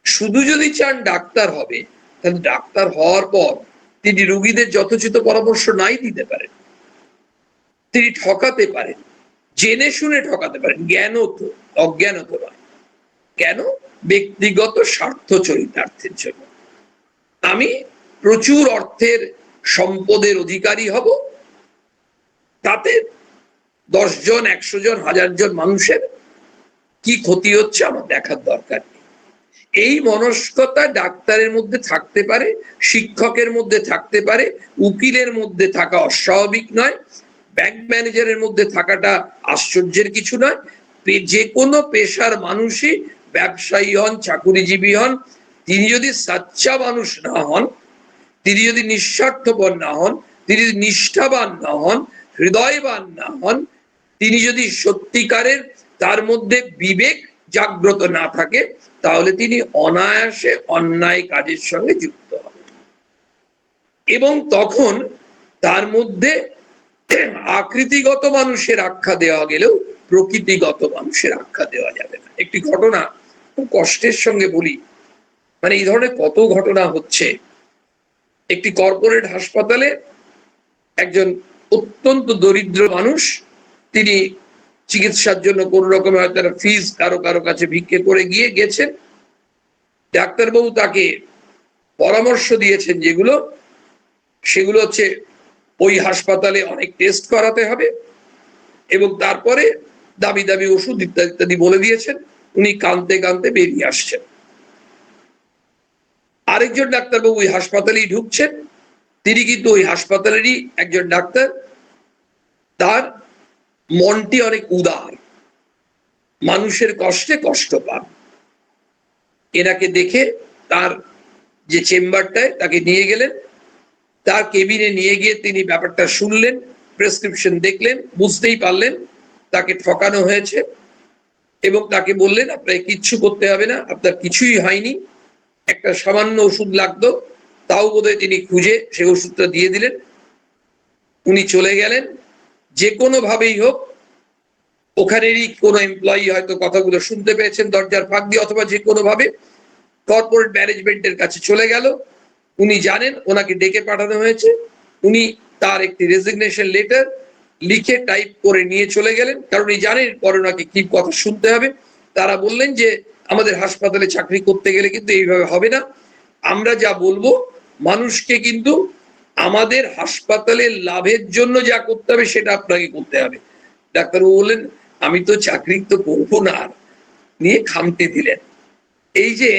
শুধু যদি চান ডাক্তার হবে, তাহলে ডাক্তার হওয়ার পর তিনি রুগীদের যথোচিত পরামর্শ নাই দিতে পারেন, তিনি ঠকাতে পারেন, জেনে শুনে ঠকাতে পারেন, জ্ঞানত, অজ্ঞানত নয়। কেন? ব্যক্তিগত স্বার্থ চরিতার্থের জন্য। আমি প্রচুর অর্থের সম্পদের অধিকারী হব, তাতে 10 জন, 100 জন, 1000 জন মানুষের কি ক্ষতি হচ্ছে আমার দেখার দরকার নেই। এই মনস্কতা ডাক্তারের মধ্যে থাকতে পারে, শিক্ষকের মধ্যে থাকতে পারে, উকিলের মধ্যে থাকা অস্বাভাবিক নয়, ব্যাংক ম্যানেজারের মধ্যে থাকাটা আশ্চর্যের কিছু নয়। যে কোনো পেশার মানুষই, ব্যবসায়ী হন, চাকুরিজীবী হন, তিনি যদি সাচ্চা মানুষ না হন, তিনি যদি নিঃস্বার্থপর না হন, তিনি যদি নিষ্ঠাবান না হন, হৃদয়বান না হন, তিনি যদি সত্যিকারের তার মধ্যে বিবেক জাগ্রত না থাকে, তাহলে তিনি অনায়াসে অন্যায় কাজের সঙ্গে যুক্ত হবেন। এবং তখন তার মধ্যে আকৃতিগত মানুষের আখ্যা দেওয়া গেলেও প্রকৃতিগত মানুষের আখ্যা দেওয়া যাবে না। একটি ঘটনা খুব কষ্টের সঙ্গে বলি, মানে এই ধরনের কত ঘটনা হচ্ছে। একটি কর্পোরেট হাসপাতালে একজন অত্যন্ত দরিদ্র মানুষ, তিনি চিকিৎসার জন্য কোন রকমের হয়তো ফিস কারো কাছে ভিক্ষে করে গেছেন, ডাক্তারবাবু তাকে পরামর্শ দিয়েছেন সেগুলো হচ্ছে ওই হাসপাতালে অনেক টেস্ট করাতে হবে এবং তারপরে দামি দামি ওষুধ ইত্যাদি ইত্যাদি বলে দিয়েছেন। উনি কাঁদতে কাঁদতে বেরিয়ে আসছেন। আরেকজন ডাক্তারবাবু ওই হাসপাতালেই ঢুকছেন, তিনি কিন্তু ওই হাসপাতালেরই একজন ডাক্তার। তার মনটি অনেক উদার, মানুষের কষ্টে কষ্ট পান। এনাকে দেখে তার যে চেম্বারটায় তাকে নিয়ে গেলেন, তার কেবিনে নিয়ে গিয়ে তিনি ব্যাপারটা শুনলেন, প্রেসক্রিপশন দেখলেন, বুঝতেই পারলেন তাকে ঠকানো হয়েছে এবং তাকে বললেন আপনাকে কিচ্ছু করতে হবে না, আপনার কিছুই হয়নি, একটা সামান্য ওষুধ লাগতো, তাও বোধহয় তিনি খুঁজে সেই ওষুধটা দিয়ে দিলেন। উনি চলে গেলেন। যে কোনো ভাবেই হোক ওখানেরই কোনো এমপ্লয়ি হয়তো কথাগুলো শুনতে পেয়েছেন দরজার ফাঁক দিয়ে, অথবা যে কোনো ভাবে কর্পোরেট ম্যানেজমেন্টের কাছে চলে গেল। উনি জানেন ওনাকে ডেকে পাঠানো হয়েছে। উনি তার একটি রেজিগনেশন লেটার লিখে টাইপ করে নিয়ে চলে গেলেন, কারণ উনি জানেন পরে ওনাকে কি কথা শুনতে হবে। তারা বললেন যে আমাদের হাসপাতালে চাকরি করতে গেলে কিন্তু এইভাবে হবে না, আমরা যা বলবো মানুষকে কিন্তু আমাদের হাসপাতালের লাভের জন্য যা করতে হবে সেটা আপনাকে করতে হবে। ডাক্তারবাবু বললেন আমি তো চাকরি তো করবো না, নিয়ে খামতি দিলেন। এই যে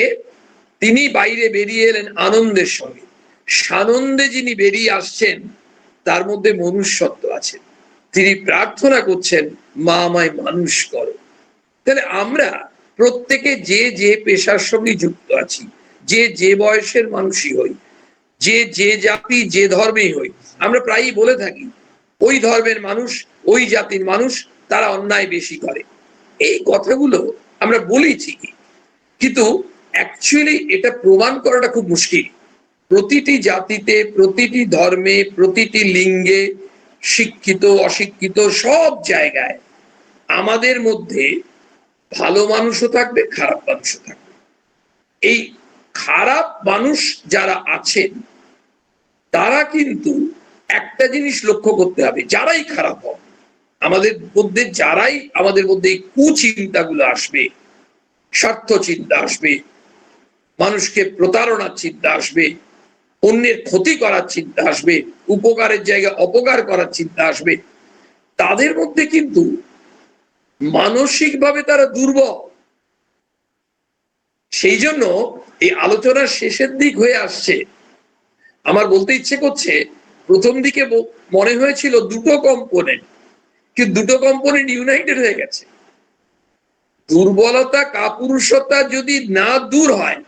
তিনি বাইরে বেরিয়ে এলেন আনন্দের সঙ্গে, সানন্দে যিনি বেরিয়ে আসছেন তার মধ্যে মনুষ্যত্ব আছে। তিনি প্রার্থনা করছেন মা আমায় মানুষ করো। তাহলে আমরা প্রত্যেকে যে যে পেশার সঙ্গে যুক্ত আছি, যে যে বয়সের মানুষই হই, যে যে জাতি যে ধর্মেই হই, আমরা প্রায়ই বলে থাকি ওই ধর্মের মানুষ ওই জাতির মানুষ তারা অন্যায় বেশি করে। এই কথাগুলো আমরা বলি ঠিকই, কিন্তু অ্যাকচুয়ালি এটা প্রমাণ করাটা খুব মুশকিল। প্রতিটি জাতিতে, প্রতিটি ধর্মে, প্রতিটি লিঙ্গে, শিক্ষিত অশিক্ষিত সব জায়গায় আমাদের মধ্যে ভালো মানুষও থাকবে, খারাপ মানুষও থাকবে। এই খারাপ মানুষ যারা আছেন তারা কিন্তু একটা জিনিস লক্ষ্য করতে হবে, যারাই খারাপ হবে আমাদের মধ্যে, যারাই আমাদের মধ্যে এই কুচিন্তাগুলো আসবে, স্বার্থ চিন্তা আসবে, মানুষকে প্রতারণার চিন্তা আসবে, অন্যের ক্ষতি করার চিন্তা আসবে, উপকারের জায়গায় অপকার করার চিন্তা আসবে, তাদের মধ্যে কিন্তু মানসিকভাবে তারা দুর্বল। সেই জন্য এই আলোচনার শেষের দিক হয়ে আসছে, আমার বলতে ইচ্ছে করছে প্রথম দিকে মনে হয়েছিল দুটো কম্পোনেন্ট, কিন্তু দুটো কম্পোনেন্ট ইউনাইটেড হয়ে গেছে। দুর্বলতা কাপুরুষতা যদি না দূর হয়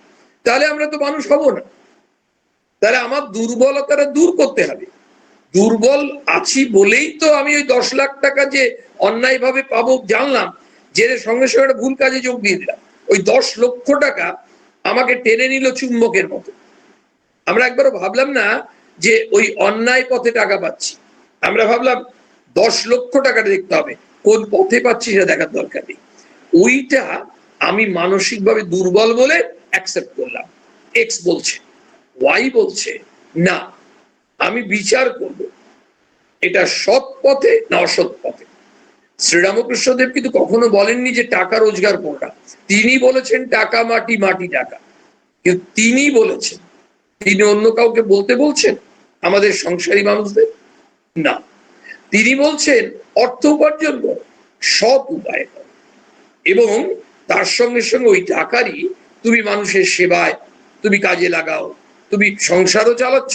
তাহলে আমরা তো মানুষ হব না। তাহলে আমার দুর্বলতাটা দূর করতে হবে। দুর্বল আছি বলেই তো আমি ওই 10 লাখ টাকা যে অন্যায় ভাবে পাবো জানলাম, যে সঙ্গে সঙ্গে একটা ভুল কাজে যোগ দিয়ে দিলাম, ওই 10 লক্ষ টাকা আমাকে টেনে নিল চুম্বকের মতো। আমরা একবারও ভাবলাম না যে ওই অন্যায় পথে টাকা পাচ্ছি, আমরা ভাবলাম 10 লক্ষ টাকাটা দেখতে হবে, কোন পথে পাচ্ছি সেটা দেখার দরকার নেই। ওইটা আমি মানসিকভাবে দুর্বল বলে অ্যাকসেপ্ট করলাম। এক্স বলছে, ওয়াই বলছে না, আমি বিচার করব এটা সৎ পথে না অসৎ পথে। শ্রীরামকৃষ্ণদেব কিন্তু কখনো বলেননি যে টাকা রোজগার করো। তিনি বলেছেন টাকা মাটি, মাটি টাকা। কিন্তু তিনি বলেছেন, তিনি অন্য কাউকে বলতে বলছেন আমাদের সংসারী মানুষদের না, তিনি বলছেন অর্থ উপার্জন করো, সৎ উপায় করো, এবং তার সঙ্গে সঙ্গে ওই টাকারই তুমি মানুষের সেবায় তুমি কাজে লাগাও, তুমি সংসারও চালাচ্ছ,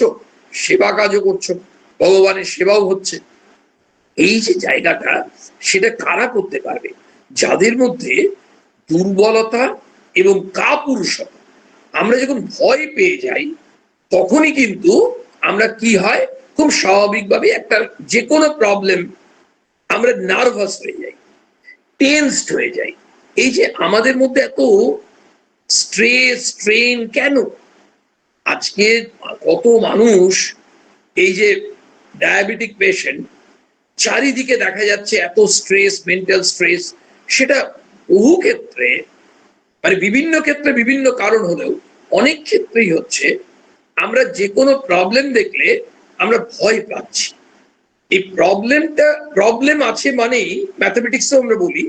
সেবা কাজও করছো, ভগবানের সেবাও হচ্ছে। এই যে জায়গাটা, সেটা কারা করতে পারবে? যাদের মধ্যে দুর্বলতা এবং কাপুরুষতা। আমরা যখন ভয় পেয়ে যাই তখনই কিন্তু আমরা কি হয়, খুব স্বাভাবিকভাবে একটা যে কোনো প্রবলেম আমরা নার্ভাস হয়ে যাই, টেন্সড হয়ে যাই। এই যে আমাদের মধ্যে এত স্ট্রেস স্ট্রেন কেন? আজকে কত মানুষ, এই যে ডায়াবেটিক পেশেন্ট, চারিদিকে দেখা যাচ্ছে এত স্ট্রেস, মেন্টাল স্ট্রেস। সেটা বহু ক্ষেত্রে, মানে বিভিন্ন ক্ষেত্রে বিভিন্ন কারণ হলেও অনেক ক্ষেত্রেই হচ্ছে আমরা যে কোনো প্রবলেম দেখলে আমরা ভয় পাচ্ছি। এই প্রবলেম আছে মানেই ম্যাথমেটিক্সও আমরা বলি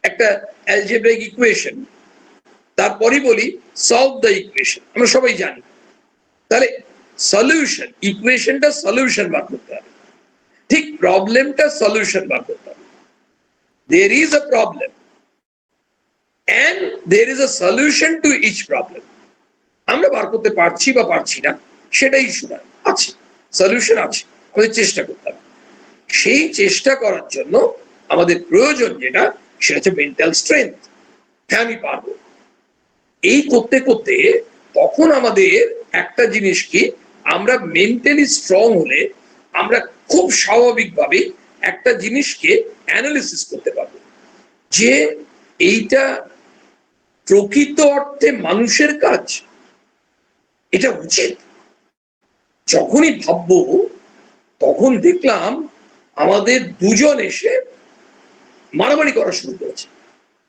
একটা অ্যালজেব্রাইক ইকুয়েশন, তারপরে বলি সলভ দ্য ইকুয়েশন, আমরা সবাই জানি। তাহলে সলিউশন, ইকুয়েশনটা সলিউশন বার করতে হবে, ঠিক প্রবলেমটা সলিউশন বার করতে হবে। there is a problem and there is a solution to each problem. আমরা বার করতে পারছি বা পারছি না সেটাই শোনা আছে, সলিউশন আছে, আমাদের চেষ্টা করতে হবে। সেই চেষ্টা করার জন্য আমাদের প্রয়োজন যেটা, সেটা হচ্ছে মেন্টাল স্ট্রেংথ। হ্যাঁ আমি পারবো। এই করতে করতে তখন আমাদের একটা জিনিস কি, আমরা মেন্টালি স্ট্রং হলে আমরা খুব স্বাভাবিকভাবে একটা জিনিসকে অ্যানালিসিস করতে পারবো যে এইটা প্রকৃত অর্থে মানুষের কাজ, এটা উচিত। যখনই ভাববো তখন দেখলাম আমাদের দুজন এসে মারামারি করা শুরু করেছে।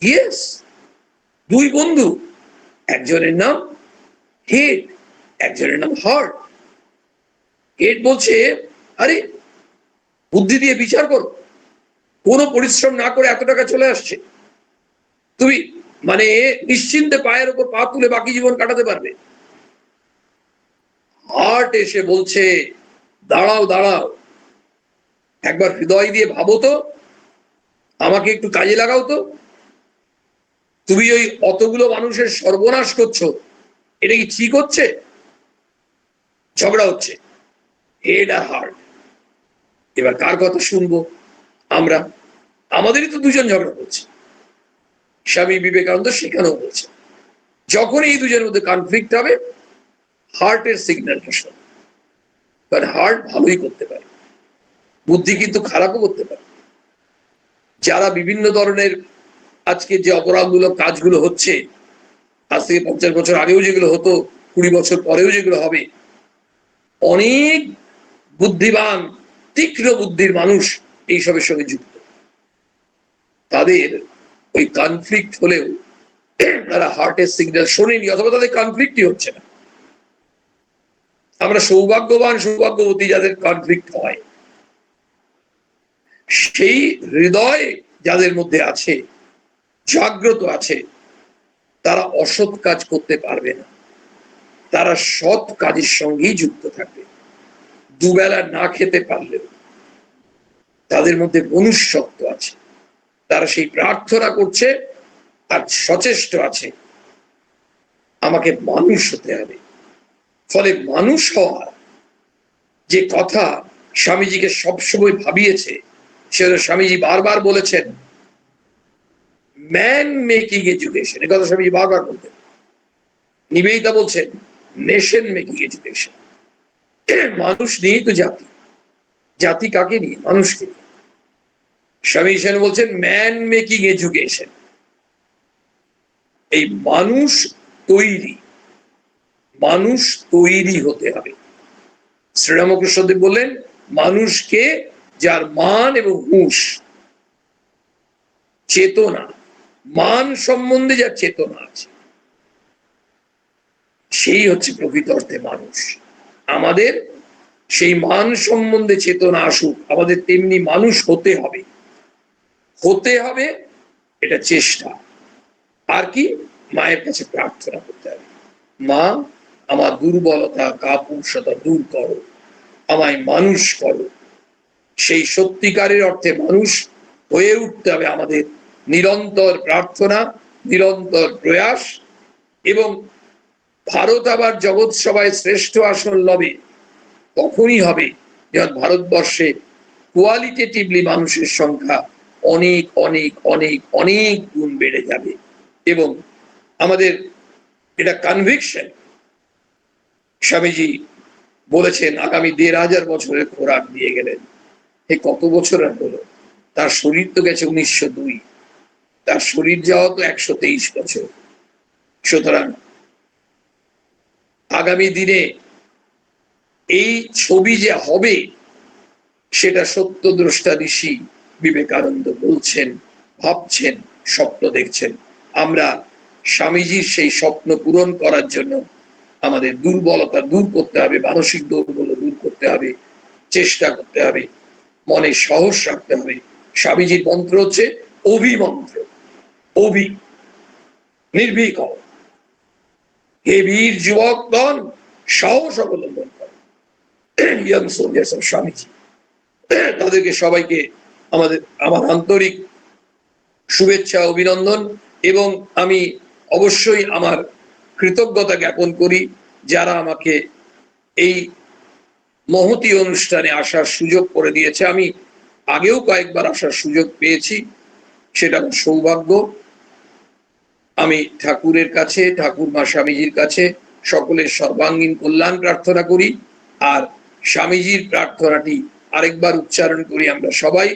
ইয়েস, দুই বন্ধু, একজনের নাম হেড, একজনের নাম হার্ট। হেড বলছে, আরে বুদ্ধি দিয়ে বিচার করো, কোনো পরিশ্রম না করে এত টাকা চলে আসছে, তুমি মানে নিশ্চিন্তে পায়ের উপর পা তুলে বাকি জীবন কাটাতে পারবে। হার্ট এসে বলছে, দাঁড়াও দাঁড়াও, একবার হৃদয় দিয়ে ভাবো তো, আমাকে একটু কাজে লাগাও তো, তুমি ওই অতগুলো মানুষের সর্বনাশ করছো, এটা কি ঠিক হচ্ছে? ঝগড়া হচ্ছে হেড আর হার্ট। এবার কার কথা শুনবো আমরা? আমাদেরই তো দুজন ঝগড়া করছে। স্বামী বিবেকানন্দ সেখানেও বলছে, যখন এই দুজনের মধ্যে কনফ্লিক্ট হবে, হার্টের সিগন্যালটা শোনো। কারণ হার্ট ভালোই করতে পারে, বুদ্ধি কিন্তু খারাপও করতে পারে। যারা বিভিন্ন ধরনের আজকে যে অপরাধমূলক কাজগুলো হচ্ছে, আজ থেকে 50 বছর আগেও যেগুলো হতো, 20 বছর পরেও যেগুলো হবে, অনেক বুদ্ধিমান তীক্ষ্ণ বুদ্ধির মানুষ এইসবের সঙ্গে যুক্ত। তাদের ওই কনফ্লিক্ট হলেও তারা হার্টের সিগন্যাল শোনেনি, অথবা তাদের কনফ্লিক্টই হচ্ছে না। আমরা সৌভাগ্যবান সৌভাগ্যবতী যাদের কনফ্লিক্ট হয়। সেই হৃদয় যাদের মধ্যে আছে, জাগ্রত আছে, তারা অসৎ কাজ করতে পারবে না, তারা সৎ কাজের সঙ্গেই যুক্ত থাকবে। দুবেলা না খেতে পারলেও তাদের মধ্যে মনুষ্যত্ব আছে, তারা সেই প্রার্থনা করছে আর সচেষ্ট আছে, আমাকে মানুষ হতে হবে। ফলে মানুষ হওয়ার যে কথা স্বামীজিকে সবসময় ভাবিয়েছে, সেটা স্বামীজি বারবার বলেছেন, ম্যান মেকিং এডুকেশন। এ কথা স্বামীজি বারবার বলতেন। নিবেদিতা বলছেন নেশন মেকিং এডুকেশন। মানুষ নিয়েই তো জাতি, জাতি কাকে নিয়ে? মানুষকে নিয়ে। স্বামী সেন বলছেন ম্যান মেকিং এডুকেশন। এই মানুষ তৈরি, মানুষ তৈরি হতে হবে। শ্রীরামকৃষ্ণদেব বললেন, মানুষকে যার মান এবং হুঁশ, চেতনা, মান সম্বন্ধে যার চেতনা আছে, সেই হচ্ছে প্রকৃত অর্থে মানুষ। আমাদের সেই মান সম্বন্ধে চেতনা আসুক, আমাদের তেমনি মানুষ হতে হবে। হতে হবে, এটা চেষ্টা। আর কি? মায়ের কাছে প্রার্থনা করতে হবে, মা আমার দুর্বলতা কাপুরুষতা দূর করো, আমায় মানুষ করো। সেই সত্যিকারের অর্থে মানুষ হয়ে উঠতে হবে আমাদের নিরন্তর প্রার্থনা, নিরন্তর প্রয়াস। এবং ভারত আবার জগৎ সভায় শ্রেষ্ঠ আসন লবে তখনই হবে যখন ভারতবর্ষে কোয়ালিটেটিভলি মানুষের সংখ্যা অনেক অনেক অনেক অনেক গুণ বেড়ে যাবে। এবং আমাদের এটা কনভিকশন। স্বামীজি বলেছেন আগামী 1500 বছরের খোরাক দিয়ে গেলেন। এ কত বছর আর হলো? তার শরীর তো গেছে 1902, তার শরীর যাওয়া তো 123 বছর। সুতরাং আগামী দিনে এই ছবি যে হবে, সেটা সত্যদ্রষ্টা ঋষি বিবেকানন্দ বলছেন, ভাবছেন, স্বপ্ন দেখছেন। আমরা স্বামীজির সেই স্বপ্ন পূরণ করার জন্য আমাদের দুর্বলতা দূর করতে হবে, মানসিক দুর্বলতা দূর করতে হবে, চেষ্টা করতে হবে, মনে সাহস রাখতে হবে। স্বামীজির মন্ত্র হচ্ছে অভিমন্ত্র, অভি, নির্ভীক হও, হে বীর যুবকগণ, সাহস অবলম্বন করো। ইয়াং সোলজার্স অফ স্বামীজি, তাদেরকে সবাইকে আমার আন্তরিক শুভেচ্ছা, অভিনন্দন। এবং আমি অবশ্যই আমার কৃতজ্ঞতা জ্ঞাপন করি যারা আমাকে এই মহতী অনুষ্ঠানে আসার সুযোগ করে দিয়েছে। আমি আগেও কয়েকবার আসার সুযোগ পেয়েছি, সেটা আমার সৌভাগ্য। আমি ঠাকুরের কাছে, ঠাকুর মা স্বামীজির কাছে সকলের সর্বাঙ্গীন কল্যাণ প্রার্থনা করি। আর স্বামীজির প্রার্থনাটি আরেকবার উচ্চারণ করি আমরা সবাই,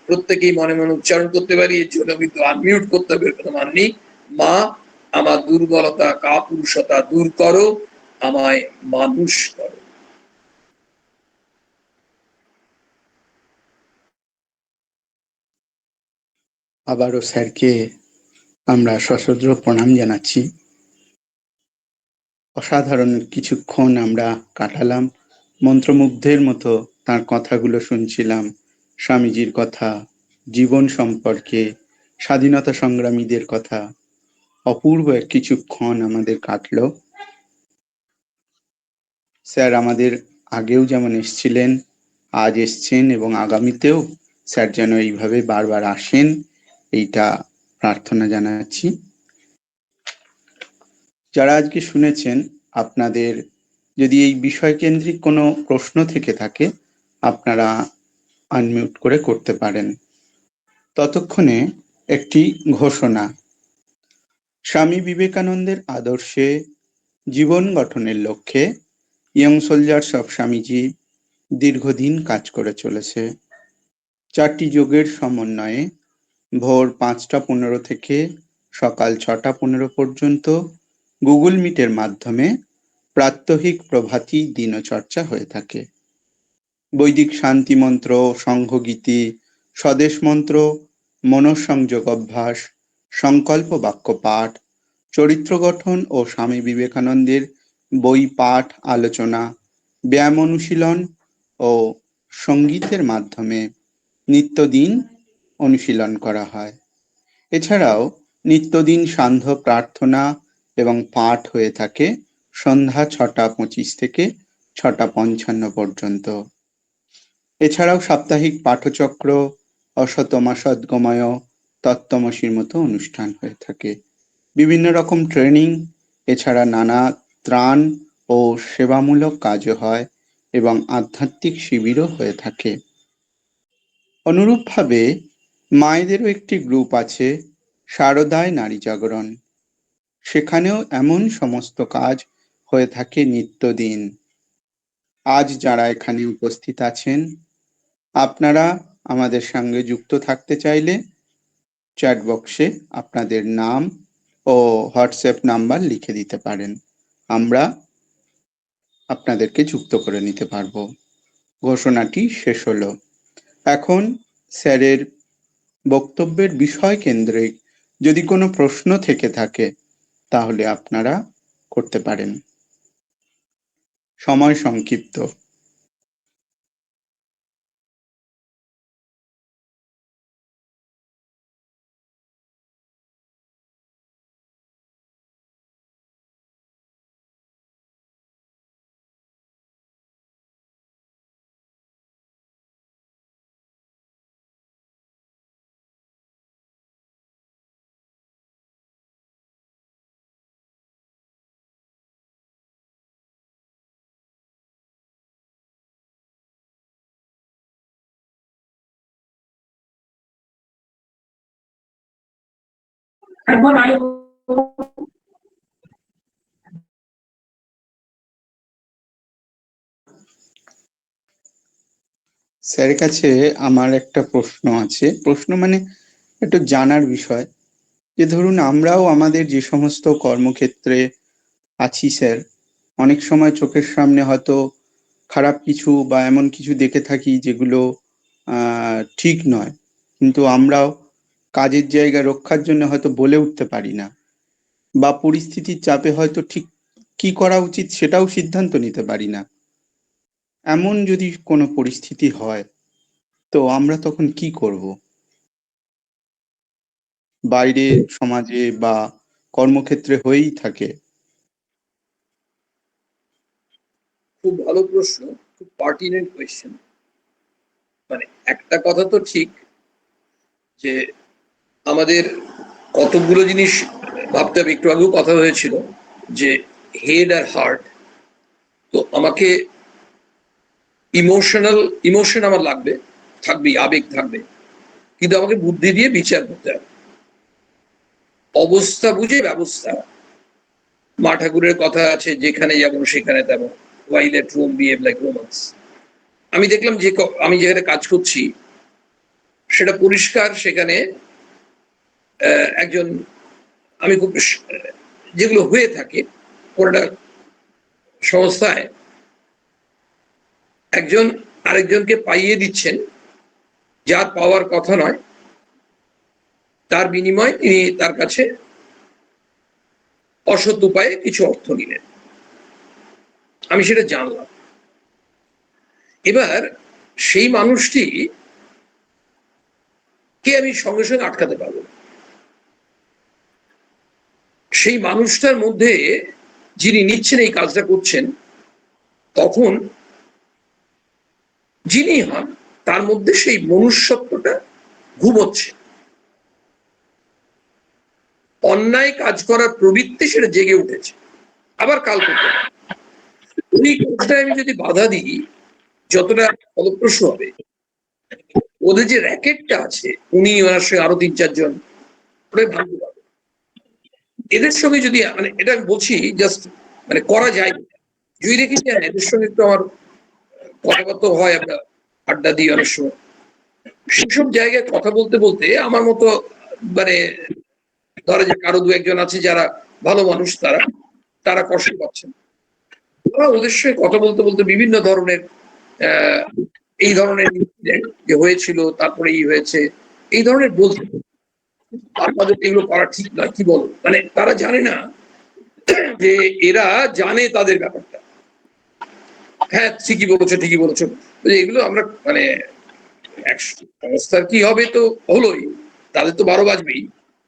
প্রত্যেকেই মনে মনে উচ্চারণ করতে পারি, এর জন্য কিন্তু আনমিউট করতে হবে কোনো মান নেই। মা, আমার দুর্বলতা কাপুরুষতা দূর করো, আমায় মানুষ করো। আবারও স্যারকে আমরা সশ্রদ্ধ প্রণাম জানাচ্ছি। অসাধারণ কিছুক্ষণ আমরা কাটালাম, মন্ত্রমুগ্ধের মতো তার কথাগুলো শুনছিলাম। স্বামীজির কথা, জীবন সম্পর্কে, স্বাধীনতা সংগ্রামীদের কথা, অপূর্ব এক কিছুক্ষণ আমাদের কাটলো। স্যার আমাদের আগেও যেমন এসছিলেন, আজ এসছেন এবং আগামীতেও স্যার যেন এইভাবে বারবার আসেন, এইটা প্রার্থনা জানাচ্ছি। যারা আজকে শুনেছেন, আপনাদের যদি এই বিষয় কেন্দ্রিক কোনো প্রশ্ন থেকে থাকে, আপনারা আনমিউট করে করতে পারেন। ততক্ষণে একটি ঘোষণা। স্বামী বিবেকানন্দের আদর্শে জীবন গঠনের লক্ষ্যে ইয়ং সোলজার্স অফ স্বামীজি দীর্ঘদিন কাজ করে চলেছে। 4টি যোগের সমন্বয়ে ভোর 5টা 15 থেকে সকাল 6টা 15 পর্যন্ত গুগল মিটের মাধ্যমে প্রাত্যহিক প্রভাতী দিনচর্চা হয়ে থাকে। বৈদিক শান্তি মন্ত্র, সংঘগীতি, স্বদেশ মন্ত্র, মনঃসংযোগ অভ্যাস, সংকল্প বাক্য পাঠ, চরিত্র গঠন ও স্বামী বিবেকানন্দের বই পাঠ, আলোচনা, ব্যায়াম অনুশীলন ও সঙ্গীতের মাধ্যমে নিত্যদিন অনুশীলন করা হয়। এছাড়াও নিত্যদিন সান্ধ্য প্রার্থনা এবং পাঠ হয়ে থাকে সন্ধ্যা 6টা 25 থেকে 6টা 55 পর্যন্ত। এছাড়াও সাপ্তাহিক পাঠচক্র, অশতমা সদ্গময়, তত্ত্বমসির মতো অনুষ্ঠান হয়ে থাকে। বিভিন্ন রকম ট্রেনিং, এছাড়া নানা ত্রাণ ও সেবামূলক কাজও হয় এবং আধ্যাত্মিক শিবিরও হয়ে থাকে। অনুরূপভাবে মায়েদেরও একটি গ্রুপ আছে, শারদায় নারী জাগরণ। সেখানেও এমন সমস্ত কাজ হয়ে থাকে নিত্যদিন। আজ যারা এখানে উপস্থিত আছেন, আপনারা আমাদের সঙ্গে যুক্ত থাকতে চাইলে চ্যাট বক্সে আপনাদের নাম ও হোয়াটসঅ্যাপ নাম্বার লিখে দিতে পারেন, আমরা আপনাদেরকে যুক্ত করে নিতে পারবো। ঘোষণাটি শেষ হলো। এখন স্যারের বক্তব্যের বিষয় কেন্দ্রিক যদি কোনো প্রশ্ন থেকে থাকে তাহলে আপনারা করতে পারেন। সময় সংক্ষিপ্ত। স্যারের কাছে আমার একটা প্রশ্ন আছে, প্রশ্ন মানে একটু জানার বিষয়, যে ধরুন আমরাও আমাদের যে সমস্ত কর্মক্ষেত্রে আছি স্যার, অনেক সময় চোখের সামনে হয়তো খারাপ কিছু বা এমন কিছু দেখে থাকি যেগুলো ঠিক নয়, কিন্তু আমরাও কাজের জায়গা রক্ষার জন্য হয়তো বলে উঠতে পারি না, বা পরিস্থিতির চাপে হয়তো ঠিক কি করা উচিত সেটাও সিদ্ধান্ত নিতে পারি না। এমন যদি কোনো পরিস্থিতি হয় তো আমরা তখন কি করব? বাইরে সমাজে বা কর্মক্ষেত্রে হয়েই থাকে। খুব ভালো প্রশ্ন, খুব পার্টিনেন্ট কোয়েশ্চেন। মানে একটা কথা তো ঠিক যে আমাদের কতগুলো জিনিস ভাবতে হবে। একটু আগেও কথা হয়েছিল যে হেড আর হার্ট। তো আমাকে ইমোশন আমার লাগবে, থাকবেই, আবেগ থাকবে, কিন্তু আমাকে বুদ্ধি দিয়ে বিচার করতে হবে, অবস্থা বুঝে ব্যবস্থা। মা ঠাকুরের কথা আছে, যেখানে যেমন সেখানে তেমন, why let Rome behave like Romans. আমি দেখলাম যে আমি যেখানে কাজ করছি সেটা পরিষ্কার, সেখানে একজন, আমি খুব যেগুলো হয়ে থাকে কোন একটা সংস্থায় একজন আরেকজনকে পাইয়ে দিচ্ছেন যার পাওয়ার কথা নয়, তার বিনিময়ে তিনি তার কাছে অসৎ উপায়ে কিছু অর্থ নিলেন। আমি সেটা জানলাম। এবার সেই মানুষটি কে আমি সঙ্গে সঙ্গে আটকাতে পারবো না। সেই মানুষটার মধ্যে যিনি নিচ্ছেন, এই কাজটা করছেন, তখন যিনি হন তার মধ্যে সেই মনুষ্যত্বটা ঘুমোচ্ছে, অন্যায় কাজ করার প্রবৃত্তি সেটা জেগে উঠেছে, আবার কাল করতে পারে। ওই কাজটায় আমি যদি বাধা দিই, যতটা ফলপ্রসূ হবে, ওদের যে র্যাকেটটা আছে, উনি ওনার সঙ্গে আরো ৩-৪ জন, ওটাই ভাঙতে পারবে। এদের সঙ্গে যদি, মানে এটা আমি বলছি জাস্ট, মানে করা যায় যদি দেখি যে এদের সঙ্গে একটু আমার কথাবার্তা হয়, আমরা আড্ডা দিই অনেক সময়, সেসব জায়গায় কথা বলতে বলতে আমার মতো, মানে ধরে যে কারো ২-১ জন আছে যারা ভালো মানুষ, তারা কষ্ট পাচ্ছেন, ওদের সঙ্গে কথা বলতে বলতে বিভিন্ন ধরনের এই ধরনের যে হয়েছিল, তারপরে এই হয়েছে, এই ধরনের বলতে, আপনাদের এগুলো করা ঠিক নয়, কি বলো? মানে তারা জানে না যে এরা জানে তাদের ব্যাপারটা। হ্যাঁ, ঠিকই বলেছো, ঠিকই বলেছো, এগুলো আমরা মানে সংস্থার কি হবে, তো হলোই, তাদের তো ১২ বাজবেই,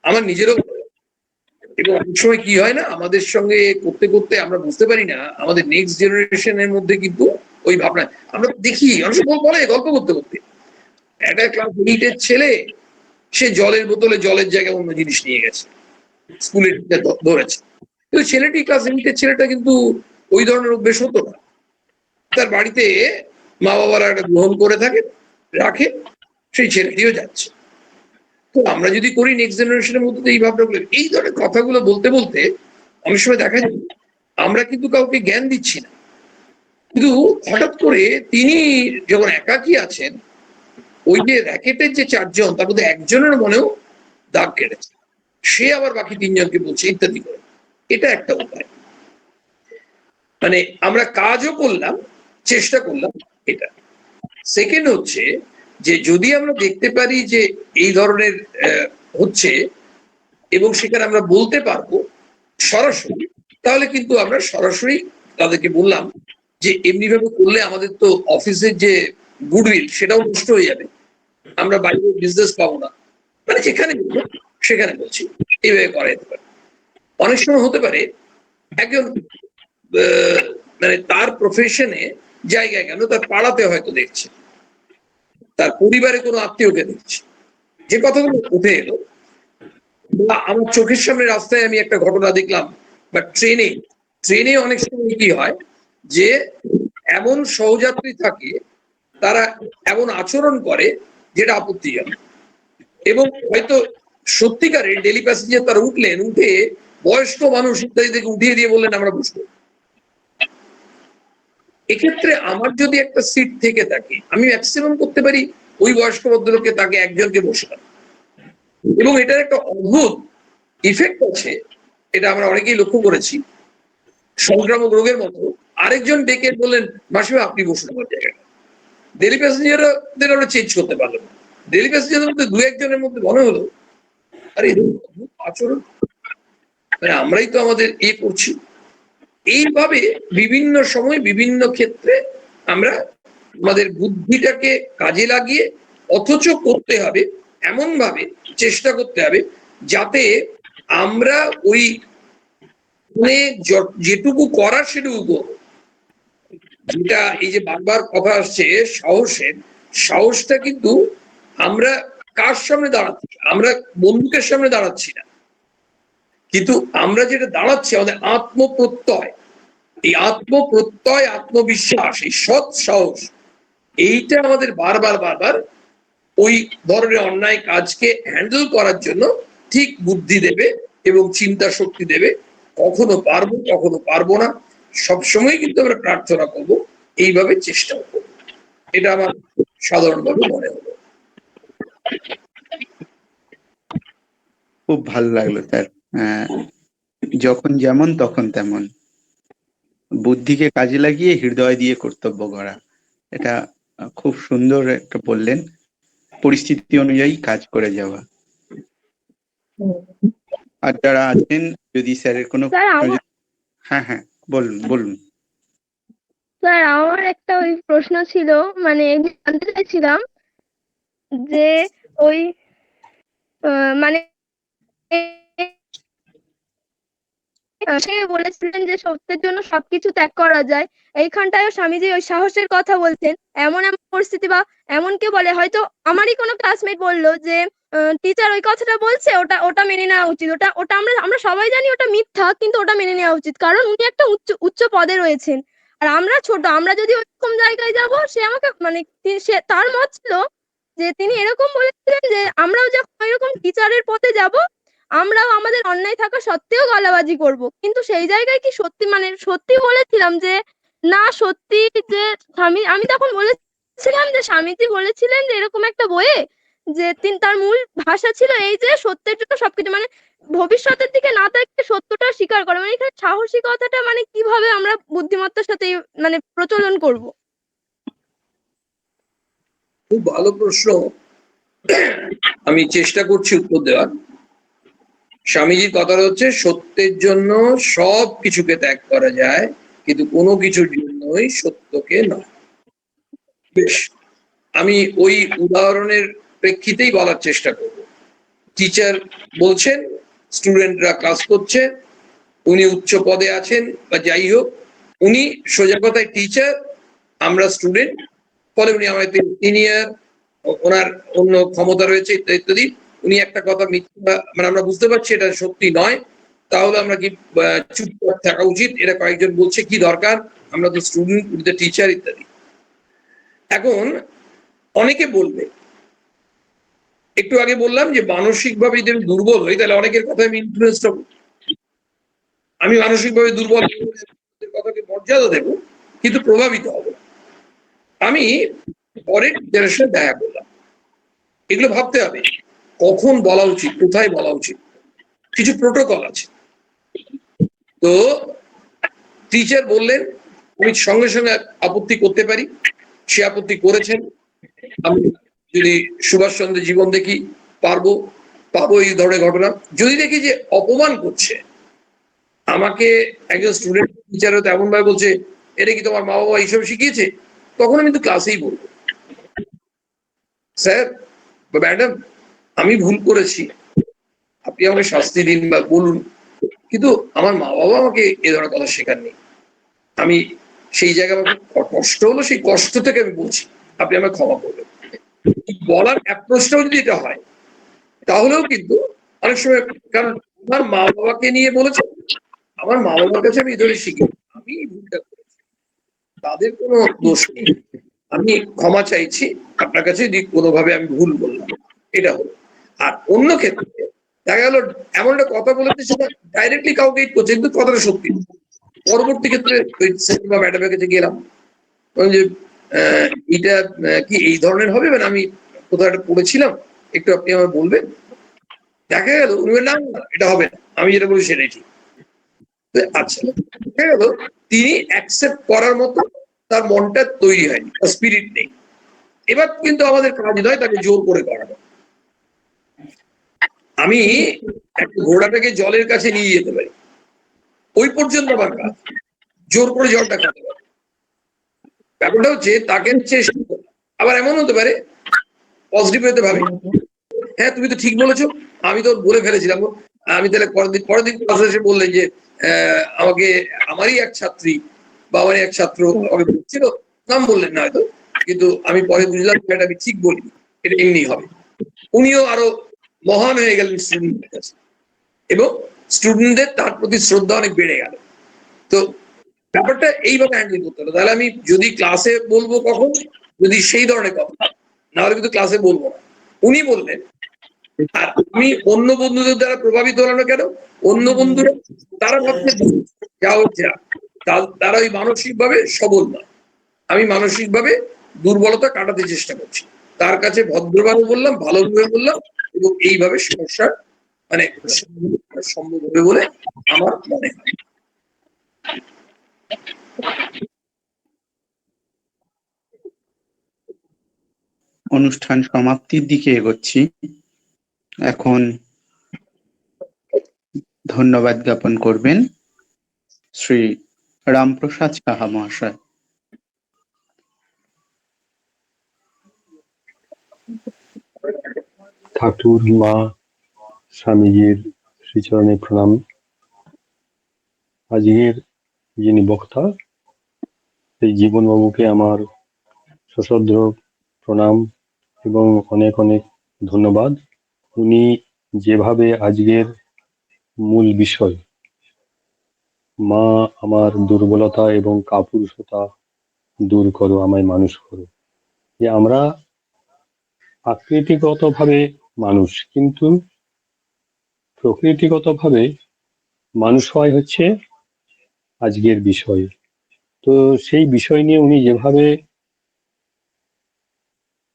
আমার নিজেরও। এবং অনেক সময় কি হয় না, আমাদের সঙ্গে করতে করতে আমরা বুঝতে পারি না আমাদের নেক্সট জেনারেশনের মধ্যে কিন্তু ওই ভাবনা। আমরা দেখি অনেক সময় বলে গল্প করতে করতে, একটা ক্লাস 8-এর ছেলে, সে জলের বোতলে জলের জায়গায় অন্য জিনিস নিয়ে গেছে, স্কুলের টিচার ধরেছে। কিন্তু ছেলেটি, ক্লাস 8-এর ছেলেটা কিন্তু ওই ধরনের অভ্যেস হতো না, তার বাড়িতে মা বাবারা একটা গ্রহণ করে থাকে, রাখে, সেই ছেলেটিও যাচ্ছে। তো আমরা যদি করি নেক্সট জেনারেশনের মধ্যে এই ভাবনাগুলো, এই ধরনের কথাগুলো বলতে বলতে অনেক সময় দেখা যায় আমরা কিন্তু কাউকে জ্ঞান দিচ্ছি না, কিন্তু হঠাৎ করে তিনি যখন একাকী আছেন, ওই যে র্যাকেটের যে ৪ জন, তার মধ্যে একজনের মনেও দাগ কেটেছে, সে আবার বাকি ৩ জনকে বলছে, ইত্যাদি করে। এটা একটা উপায়, মানে আমরা কাজও করলাম, চেষ্টা করলাম, এটা। সেকেন্ড হচ্ছে যে যদি আমরা দেখতে পারি যে এই ধরনের হচ্ছে, এবং সেখানে আমরা বলতে পারবো সরাসরি, তাহলে কিন্তু আমরা সরাসরি তাদেরকে বললাম যে এমনি ভাবে করলে আমাদের তো অফিসের যে গুডউইল সেটাও নষ্ট হয়ে যাবে, আমরা বাইরে বিজনেস পাবো না। মানে যেখানে সেখানে বলছি এইভাবে করা যেতে পারে। অনেক সময় হতে পারে একজন মানে তার প্রফেশনে জায়গায় কেন, তার পাড়াতে হয়তো দেখছে, তার পরিবারে কোনো আত্মীয়কে দেখছে, যে কথাগুলো উঠে এলো, বা আমার চোখের সামনে রাস্তায় আমি একটা ঘটনা দেখলাম, বা ট্রেনে অনেক সময় কি হয় যে এমন সহযাত্রী থাকে, তারা এমন আচরণ করে যেটা আপত্তিজনক, এবং হয়তো সত্যিকারের ডেলি প্যাসেঞ্জার তারা উঠলেন, উঠে বয়স্ক মানুষ ইত্যাদি থেকে উঠিয়ে দিয়ে বললেন আমরা বসবো। এক্ষেত্রে আমার যদি একটা সিট থেকে থাকে, আমি ম্যাক্সিমাম করতে পারি ওই বয়স্ক ভদ্রলোককে, তাকে একজনকে বসলাম, এবং এটার একটা অদ্ভুত ইফেক্ট আছে, এটা আমরা অনেকেই লক্ষ্য করেছি। সংক্রামক রোগের মতো আরেকজন ডেকে বললেন, মাসিমা আপনি বসুন আমার জায়গায়। ডেলি প্যাসেঞ্জারদের আমরা চেঞ্জ করতে পারলাম, ডেলি প্যাসেঞ্জারের মধ্যে ২-১ জনের মধ্যে মনে হলো আরে আচরণ, মানে আমরাই তো আমাদের করছি। এইভাবে বিভিন্ন সময় বিভিন্ন ক্ষেত্রে আমরা আমাদের বুদ্ধিটাকে কাজে লাগিয়ে, অথচ করতে হবে এমন ভাবে, চেষ্টা করতে হবে যাতে আমরা ওই যেটুকু করার সেটুকু করবো, যেটা এই যে বারবার কথা আসছে সাহসের, সাহসটা কিন্তু আমরা কার সামনে দাঁড়াচ্ছি? আমরা বন্দুকের সামনে দাঁড়াচ্ছি না, কিন্তু আমরা যেটা দাঁড়াচ্ছি আমাদের আত্মপ্রত্যয়। এই আত্মপ্রত্যয়, আত্মবিশ্বাস, এই সৎ সাহস, এইটা আমাদের বারবার বারবার ওই ধরনের অন্যায় কাজকে হ্যান্ডেল করার জন্য ঠিক বুদ্ধি দেবে এবং চিন্তা শক্তি দেবে। কখনো পারবো, কখনো পারবো না, সবসময় কিন্তু আমরা প্রার্থনা করব, এইভাবে চেষ্টা করবো। এটা আমার সাধারণভাবে মনে হলো। খুব ভালো লাগলো স্যার। যখন যেমন তখন তেমন, বুদ্ধিকে কাজে লাগিয়ে হৃদয় দিয়ে কর্তব্য করা, এটা খুব সুন্দর একটা বললেন। পরিস্থিতি অনুযায়ী কাজ করে যাওয়া। আর যারা আছেন, যদি স্যারের কোনো স্যার হ্যাঁ হ্যাঁ বলুন বলুন। স্যার আমার একটা ওই প্রশ্ন ছিল, মানে জানতে চাইছিলাম যে ওই মানে সে বলেছিলেন যে সত্যের জন্য সবকিছু ত্যাগ করা যায়। এইখানটায় স্বামীজি ওই সাহসের কথা বলছেন। এমন এমন পরিস্থিতি বা এমন কে বলে, হয়তো আমারই কোনো ক্লাসমেট বললো যে টিচার ওই কথাটা বলছে, ওটা ওটা মেনে নেওয়া উচিত, ওটা ওটা আমরা আমরা সবাই জানি ওটা মিথ্যা, কিন্তু ওটা মেনে নেওয়া উচিত, কারণ উনি একটা উচ্চ উচ্চ পদে রয়েছেন আর আমরা ছোট। আমরা যদি ওইরকম জায়গায় যাব, সে আমাকে মানে সে তার মত ছিল যে তিনি এরকম বলেছিলেন যে আমরাও যখন ওইরকম টিচারের পদে যাব, আমরাও আমাদের অন্যায় থাকা সত্ত্বেও গলাবাজি করব। কিন্তু সেই জায়গায় কি সত্যি মানে সত্যি বলেছিলাম যে না সত্যি, যে আমি তখন বলেছিলাম যে স্বামীজি বলেছিলেন যে এরকম একটা বইয়ে যে তিনি তার মূল ভাষা ছিল এই যে সত্যের জন্য সবকিছু, মানে ভবিষ্যতের দিকে না তাকিয়ে সত্যটা স্বীকার করে। মানে এখানে সাহসিকতাটা মানে কিভাবে আমরা বুদ্ধিমত্তার সাথে মানে প্রচলন করব? খুব ভালো প্রশ্ন, আমি চেষ্টা করছি উত্তর দেওয়ার। স্বামীজির কথাটা হচ্ছে সত্যের জন্য সব কিছুকে ত্যাগ করা যায়, কিন্তু কোনো কিছুর জন্যই সত্যকে নয়। বেশ, আমি ওই উদাহরণের প্রেক্ষিতেই বলার চেষ্টা করব। টিচার বলছেন, স্টুডেন্টরা ক্লাস করছে, উনি উচ্চ পদে আছেন বা যাই হোক, উনি সোজা কথায় টিচার, আমরা স্টুডেন্ট, ফলে উনি আমাদের সিনিয়র, ওনার অন্য ক্ষমতা রয়েছে ইত্যাদি ইত্যাদি। উনি একটা কথা মিথ্যা, মানে আমরা বুঝতে পারছি এটা সত্যি নয়, তাহলে আমরা কি চুপচাপ থাকা উচিত? এরা কয়েকজন বলছে কি দরকার, আমরা তো স্টুডেন্ট, উনি তো টিচার ইত্যাদি। এখন অনেকে বলবে, একটু আগে বললাম যে মানসিকভাবে যদি আমি দুর্বল হই, তাহলে অনেকের কথায় আমি ইনফ্লুয়েন্সড হবো। আমি মানসিকভাবে দুর্বল, কথাকে মর্যাদা দেব, কিন্তু প্রভাবিত হব। আমি পরের জেনারেশনে দেখা করলাম, এগুলো ভাবতে হবে কখন বলা উচিত, কোথায় বলা উচিত, কিছু প্রোটোকল আছে। তো টিচার বললেন, আমি সঙ্গে সঙ্গে আপত্তি করতে পারি, সে আপত্তি করেছেন। আমি যদি সুভাষচন্দ্রের জীবন দেখি, পাবো এই ধরনের ঘটনা। যদি দেখি যে অপমান করছে আমাকে, একজন স্টুডেন্ট টিচার হয়তো এমন ভাবে বলছে এটা কি তোমার মা বাবা এইসব শিখিয়েছে, তখন আমি কিন্তু ক্লাসেই বলবো, স্যার বা ম্যাডাম আমি ভুল করেছি, আপনি আমাকে শাস্তি দিন বা বলুন, কিন্তু আমার মা বাবা আমাকে এ ধরনের কথা শেখাননি। আমি সেই জায়গায় আমার কষ্ট হলো, সেই কষ্ট থেকে আমি বলছি, আপনি আমাকে ক্ষমা করবেন। বলার অ্যাপ্রোচটাও যদি এটা হয়, তাহলেও কিন্তু অনেক সময়, কারণ আমার মা বাবাকে নিয়ে বলেছে, আমার মা বাবার কাছে আমি ধরে শিখি আমি ভুলটা করেছি, তাদের কোনো দোষ নেই, আমি ক্ষমা চাইছি আপনার কাছে যদি কোনোভাবে আমি ভুল বললাম, এটা হলো। আর অন্য ক্ষেত্রে দেখা গেল এমন একটা কথা বলেছে সেটা ডাইরেক্টলি কাউকে হিট করছে, কিন্তু কথাটা সত্যি। পরবর্তী ক্ষেত্রে ওই স্যার বা ম্যাডামের কাছে গেলাম, যে এটা কি এই ধরনের হবে, মানে আমি কোথাও একটা পড়েছিলাম, একটু আপনি আমায় বলবেন। দেখা গেল উনি বললেন না এটা হবে না, আমি যেটা বলি সেটাই ঠিক। আচ্ছা, দেখা গেল তিনি অ্যাকসেপ্ট করার মতো তার মনটা তৈরি হয়নি, স্পিরিট নেই। এবার কিন্তু আমাদের কাজ নয় তাকে জোর করে করানো। আমি একটা ঘোড়াটাকে জলের কাছে নিয়ে যেতে পারি, ওই পর্যন্ত আমার কাজ, জোর করে জলটা খাতে পারি। ব্যাপারটা হচ্ছে তাকে চেষ্টা করা। আবার এমন হতে পারে পজিটিভ হতে ভাবি, হ্যাঁ তুমি তো ঠিক বলেছো, আমি তো বলে ফেলেছিলাম। আমি তাহলে পরের দিন ক্লাসে এসে বললেন যে আমাকে, আমারই এক ছাত্রী বা আমার এক ছাত্র আমাকে বলছিল, নাম বললেন না হয়তো, কিন্তু আমি পরে বুঝলাম এটা আমি ঠিক বলি, এটা এমনি হবে। উনিও আরো মহান হয়ে গেলেন স্টুডেন্টদের কাছে, এবং স্টুডেন্টদের তার প্রতি শ্রদ্ধা অনেক বেড়ে গেল। তো ব্যাপারটা এইভাবে হ্যান্ডেল করতে হবে। তাহলে আমি যদি ক্লাসে বলবো কখন, যদি সেই ধরনের কথা, না হলে কিন্তু ক্লাসে বলবো না। উনি বললেন, আর আমি অন্য বন্ধুদের দ্বারা প্রভাবিত হলাম না কেন? অন্য বন্ধুরা তারা ভাবছে যা হচ্ছে, তারা ওই মানসিক ভাবে সবল না, আমি মানসিক ভাবে দুর্বলতা কাটাতে চেষ্টা করছি। তার কাছে ভদ্রভাবে বললাম, ভালোভাবে বললাম, এবং এইভাবে সমস্যার মানে সম্ভব হবে বলে আমার মনে হয়। অনুষ্ঠান সমাপ্তির দিকে এগোচ্ছি। এখন ধন্যবাদ জ্ঞাপন করবেন শ্রী রামপ্রসাদ সাহা মহাশয়। ঠাকুর, মা, স্বামীজির শ্রীচরণে প্রণাম। আজকের যিনি বক্তা, সেই জীবনবাবুকে আমার সশ্রদ্ধ প্রণাম এবং অনেক অনেক ধন্যবাদ। উনি যেভাবে আজকের মূল বিষয়, মা আমার দুর্বলতা এবং কাপুরুষতা দূর করো, আমায় মানুষ করো, যে আমরা আকৃতিগতভাবে মানুষ, কিন্তু প্রকৃতিগতভাবে মানুষ হয় হচ্ছে আজকের বিষয়। তো সেই বিষয় নিয়ে উনি যেভাবে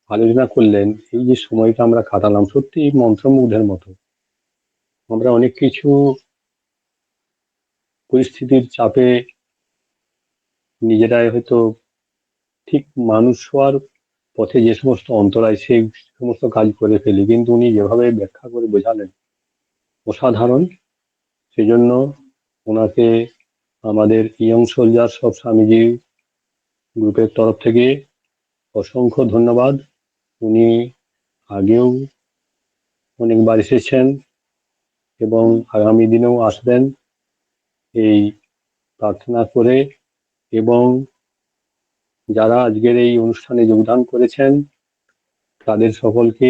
আলোচনা করলেন, এই যে সময়টা আমরা কাটালাম, সত্যি মন্ত্রমুগ্ধের মতো। আমরা অনেক কিছু পরিস্থিতির চাপে নিজেরাই হয়তো ঠিক মানুষ হওয়ার পথে যে সমস্ত অন্তরায়, সেই সমস্ত কাজ করে ফেলি, কিন্তু উনি যেভাবে ব্যাখ্যা করে বোঝালেন, অসাধারণ। সেজন্য ওনাকে আমাদের ইয়ং সোলজার্স অফ স্বামীজি গ্রুপের তরফ থেকে অসংখ্য ধন্যবাদ। উনি আগেও অনেকবার এসেছেন এবং আগামী দিনেও আসবেন এই প্রার্থনা করে, এবং যারা আজকের এই অনুষ্ঠানে যোগদান করেছেন তাদের সকলকে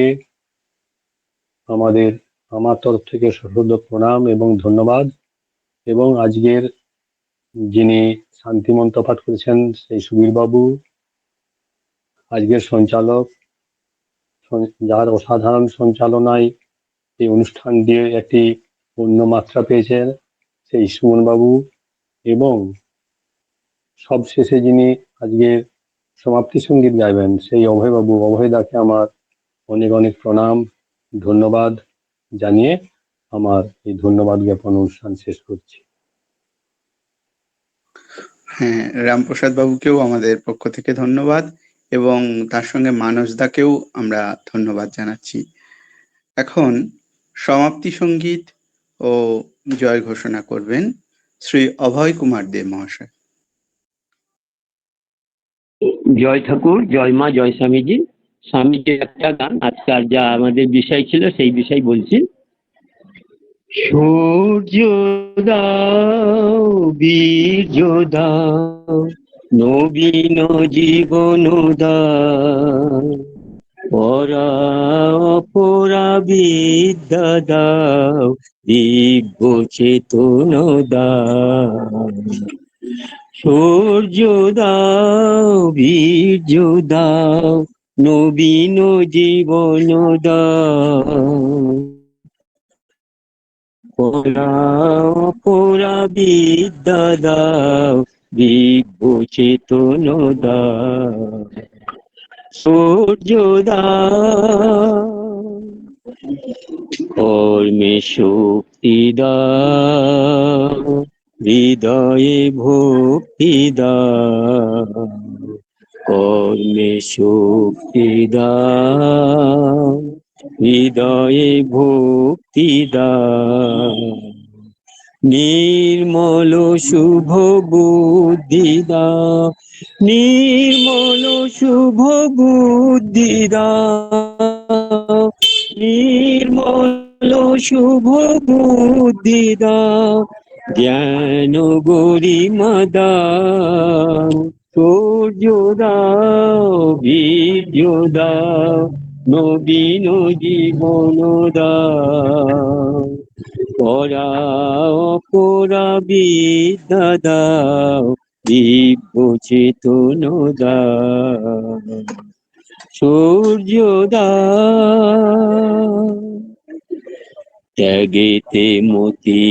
আমার তরফ থেকে সশ্রদ্ধ প্রণাম এবং ধন্যবাদ। এবং আজকের যিনি শান্তিমন্ত্র পাঠ করেছেন সেই সুবীর বাবু, আজকের সঞ্চালক, যার অসাধারণ সঞ্চালনায় এই অনুষ্ঠান দিয়ে একটি অন্য মাত্রা পেয়েছেন, সেই সুমন বাবু, এবং সবশেষে যিনি আজকে সমাপ্তি সঙ্গীত গাইবেন সেই অভয় বাবু, অভয় দাকে আমার অনেক অনেক প্রণাম, ধন্যবাদ জানিয়ে আমার এই ধন্যবাদ জ্ঞাপন অনুষ্ঠান শেষ করছি। হ্যাঁ, রামপ্রসাদ বাবুকেও আমাদের পক্ষ থেকে ধন্যবাদ, এবং তার সঙ্গে মানস দাকেও আমরা ধন্যবাদ জানাচ্ছি। এখন সমাপ্তি সঙ্গীত ও জয় ঘোষণা করবেন শ্রী অভয় কুমার দে মহাশয়। জয় ঠাকুর, জয় মা, জয় স্বামীজি। স্বামীজির একটা গান, আজকাল যা আমাদের বিষয় ছিল সেই বিষয় বলছি। সূর্য দাও, বীর্য দাও, নবীন জীবন দাও, পরা অপরা বিদ্যা দাও, দিব্য চেতন দাও। সূর্য দাও, বীর্য দাও, নবীন জীবন দাও, পরা বিদ্যা দাও, দিব্য চেতন দাও। সূর্য দাও, কর্মে শক্তি দাও, হৃদয়ে ভক্তি দাও, কর্মে শক্তি দাও, হৃদয়ে ভক্তি দাও। নির্মল শুভ বুদ্ধি দাও, নির্মল শুভ বুদ্ধি দাও, নির্মল শুভ বুদ্ধি দাও, জ্ঞান গরিমা দাও, সূর্য দাও, বীর্য দাও, নবীন জীবন দাও, পরাও পরা বিদ্যা দাও, দিব্য চেতন দাও, সূর্য দাও, ত্যাগেতে মতি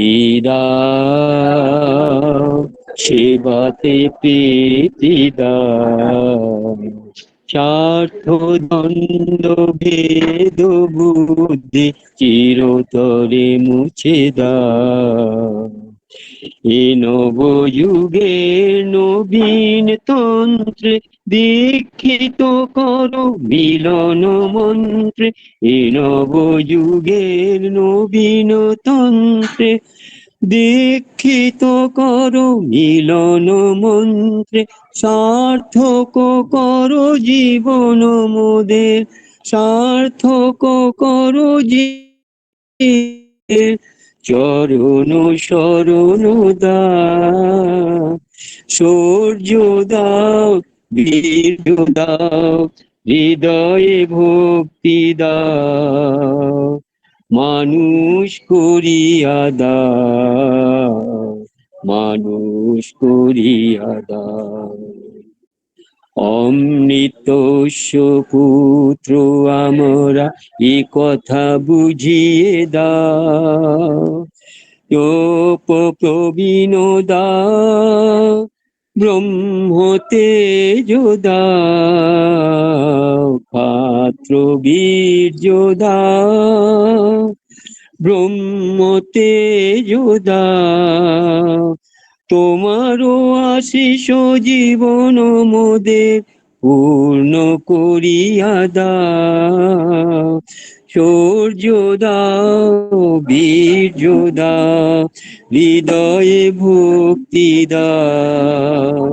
দাও, সেবাতে প্রীতি দাও, স্বার্থ দ্বন্দ্ব ভেদ বুদ্ধি চিরতরে মুছে দাও, এ নব যুগের নবীন তন্ত্রে দীক্ষিত করো মিলন মন্ত্রে, এ নব যুগের নবীন তন্ত্রে দীক্ষিত করো মিলন মন্ত্রে, সার্থক করো জীবন মোদের, সার্থক করো জীবন, চরণ শরণ দাও, সূর্য দাও, বীর্য দাও, হৃদয়ে ভক্তি দাও, মানুষ করিয়া দাও, মানুষ করিয়া দাও, অমৃতস্য পুত্র আমরা এ কথা বুঝিয়ে দাও, প্রবীণ দাও, ব্রহ্ম তেজ দাও, পাত্র বীর্য দাও, ব্রহ্ম তেজ দাও, তোমারও আশিস জীবন মোদের পূর্ণ করিয়া দাও, সূর্য দাও, বীর্য দাও, হৃদয়ে ভক্তি দাও,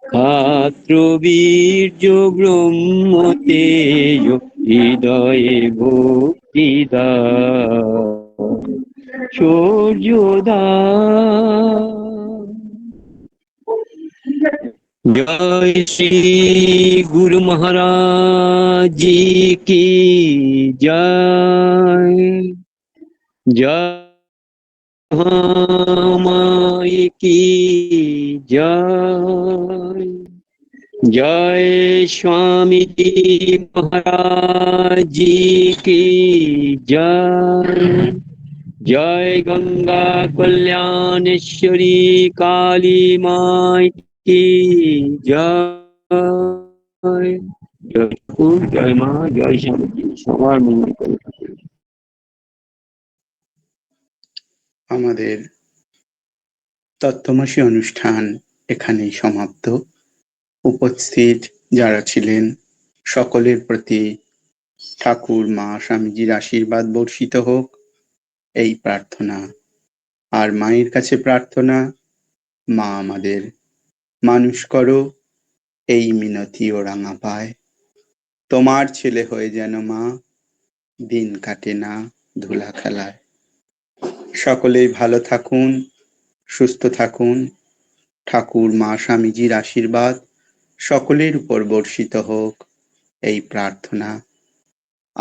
পাত্র বীর্য ব্রহ্ম তেজ, হৃদয়ে ভক্তি দাও, সূর্য দাও। जय श्री गुरु महाराज जी की जय, जय माई की जय, जय स्वामी जी महाराज जी की जय, जय गंगा कल्याणेश्वरी काली माई की जय, जय ठाकुर, जय মা, জয় স্বামীজি, সবার মঙ্গল করুন। আমাদের তত্ত্বমসী অনুষ্ঠান এখানেই সমাপ্ত। উপস্থিত যারা ছিলেন সকলের প্রতি ঠাকুর মা স্বামীজির আশীর্বাদ বর্ষিত হোক এই প্রার্থনা। আর মায়ের কাছে প্রার্থনা, মা আমাদের মানুষ করো এই মিনতি ও রাঙা পায়, তোমার ছেলে হয়ে যেন মা দিন কাটে না ধুলা খেলায়। সকলেই ভালো থাকুন, সুস্থ থাকুন। ঠাকুর মা স্বামীজির আশীর্বাদ সকলের উপর বর্ষিত হোক এই প্রার্থনা।